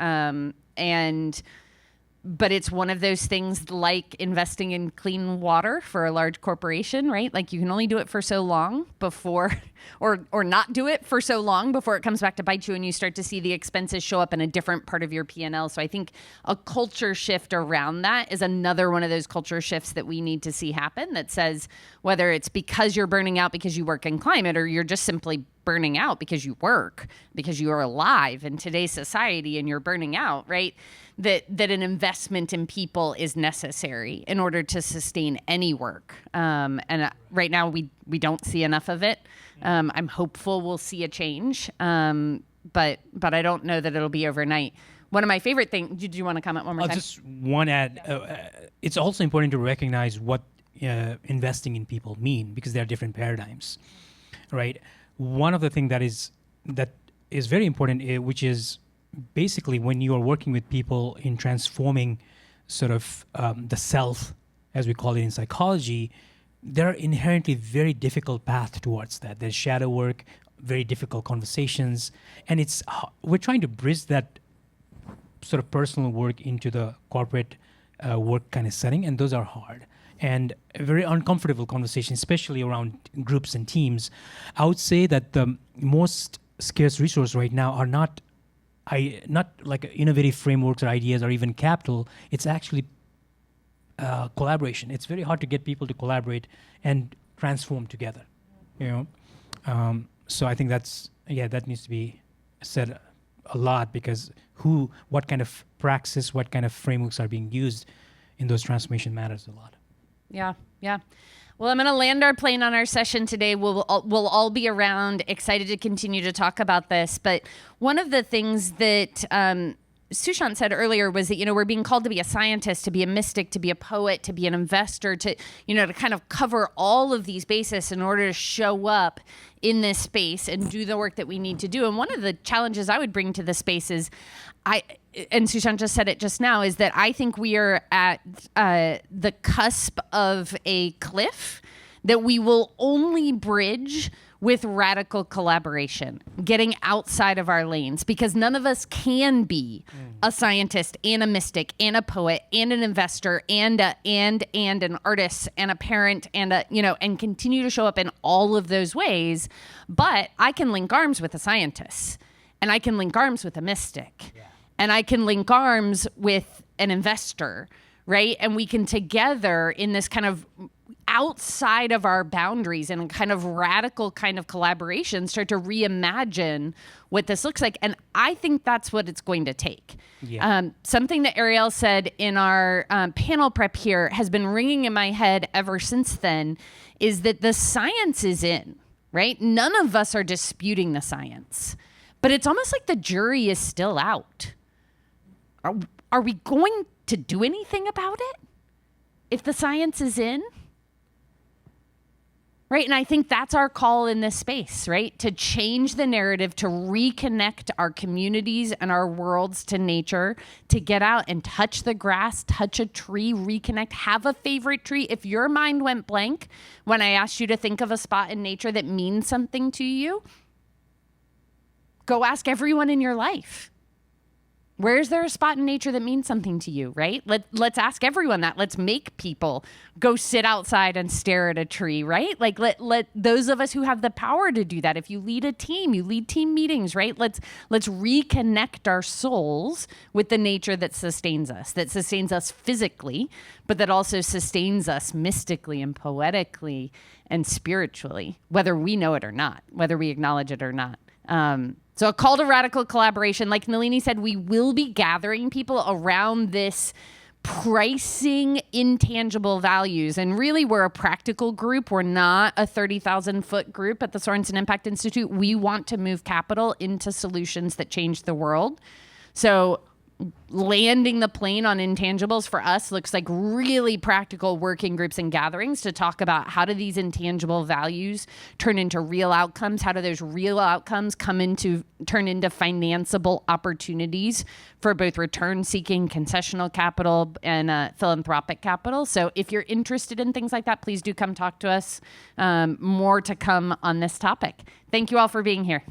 But it's one of those things like investing in clean water for a large corporation, right? Like you can only do it for so long before, or not do it for so long before it comes back to bite you and you start to see the expenses show up in a different part of your P&L. So I think a culture shift around that is another one of those culture shifts that we need to see happen, that says whether it's because you're burning out because you work in climate or you're just simply burning out because you work, because you are alive in today's society and you're burning out, right? That an investment in people is necessary in order to sustain any work. Right now we don't see enough of it. I'm hopeful we'll see a change, but I don't know that it'll be overnight. One of my favorite things, do you want to comment one more time? I'll just want to add, it's also important to recognize what investing in people mean, because there are different paradigms, right? One of the things that is very important, which is basically when you are working with people in transforming sort of the self, as we call it in psychology, there are inherently very difficult paths towards that. There's shadow work, very difficult conversations, and we're trying to bridge that sort of personal work into the corporate work kind of setting, and those are hard. And a very uncomfortable conversation, especially around groups and teams. I would say that the most scarce resource right now are not like innovative frameworks or ideas or even capital. It's actually collaboration. It's very hard to get people to collaborate and transform together. So I think that needs to be said a lot, because what kind of praxis, what kind of frameworks are being used in those transformation matters a lot. Yeah. Well, I'm going to land our plane on our session today. We'll all be around, excited to continue to talk about this. But one of the things that Sushant said earlier was that, we're being called to be a scientist, to be a mystic, to be a poet, to be an investor, to kind of cover all of these bases in order to show up in this space and do the work that we need to do. And one of the challenges I would bring to this space is, and Sushant just said it just now, is that I think we are at the cusp of a cliff that we will only bridge with radical collaboration, getting outside of our lanes, because none of us can be a scientist and a mystic and a poet and an investor and an artist and a parent and and continue to show up in all of those ways. But I can link arms with a scientist, and I can link arms with a mystic. Yeah. And I can link arms with an investor, right? And we can together in this kind of outside of our boundaries and a kind of radical kind of collaboration start to reimagine what this looks like. And I think that's what it's going to take. Yeah. Something that Ariel said in our panel prep here has been ringing in my head ever since then, is that the science is in. right? None of us are disputing the science, but it's almost like the jury is still out. Are we going to do anything about it if the science is in? Right? And I think that's our call in this space, right? To change the narrative, to reconnect our communities and our worlds to nature, to get out and touch the grass, touch a tree, reconnect, have a favorite tree. If your mind went blank when I asked you to think of a spot in nature that means something to you, go ask everyone in your life. Where is there a spot in nature that means something to you, right? Let's ask everyone that. Let's make people go sit outside and stare at a tree, right? Like let those of us who have the power to do that. If you lead a team, you lead team meetings, right? Let's reconnect our souls with the nature that sustains us physically, but that also sustains us mystically and poetically and spiritually, whether we know it or not, whether we acknowledge it or not. So a call to radical collaboration. Like Nalini said, we will be gathering people around this pricing intangible values. And really, we're a practical group. We're not a 30,000 foot group at the Sorenson Impact Institute. We want to move capital into solutions that change the world. So landing the plane on intangibles for us looks like really practical working groups and gatherings to talk about how do these intangible values turn into real outcomes? How do those real outcomes turn into financeable opportunities for both return-seeking concessional capital and philanthropic capital? So if you're interested in things like that, please do come talk to us. More to come on this topic. Thank you all for being here.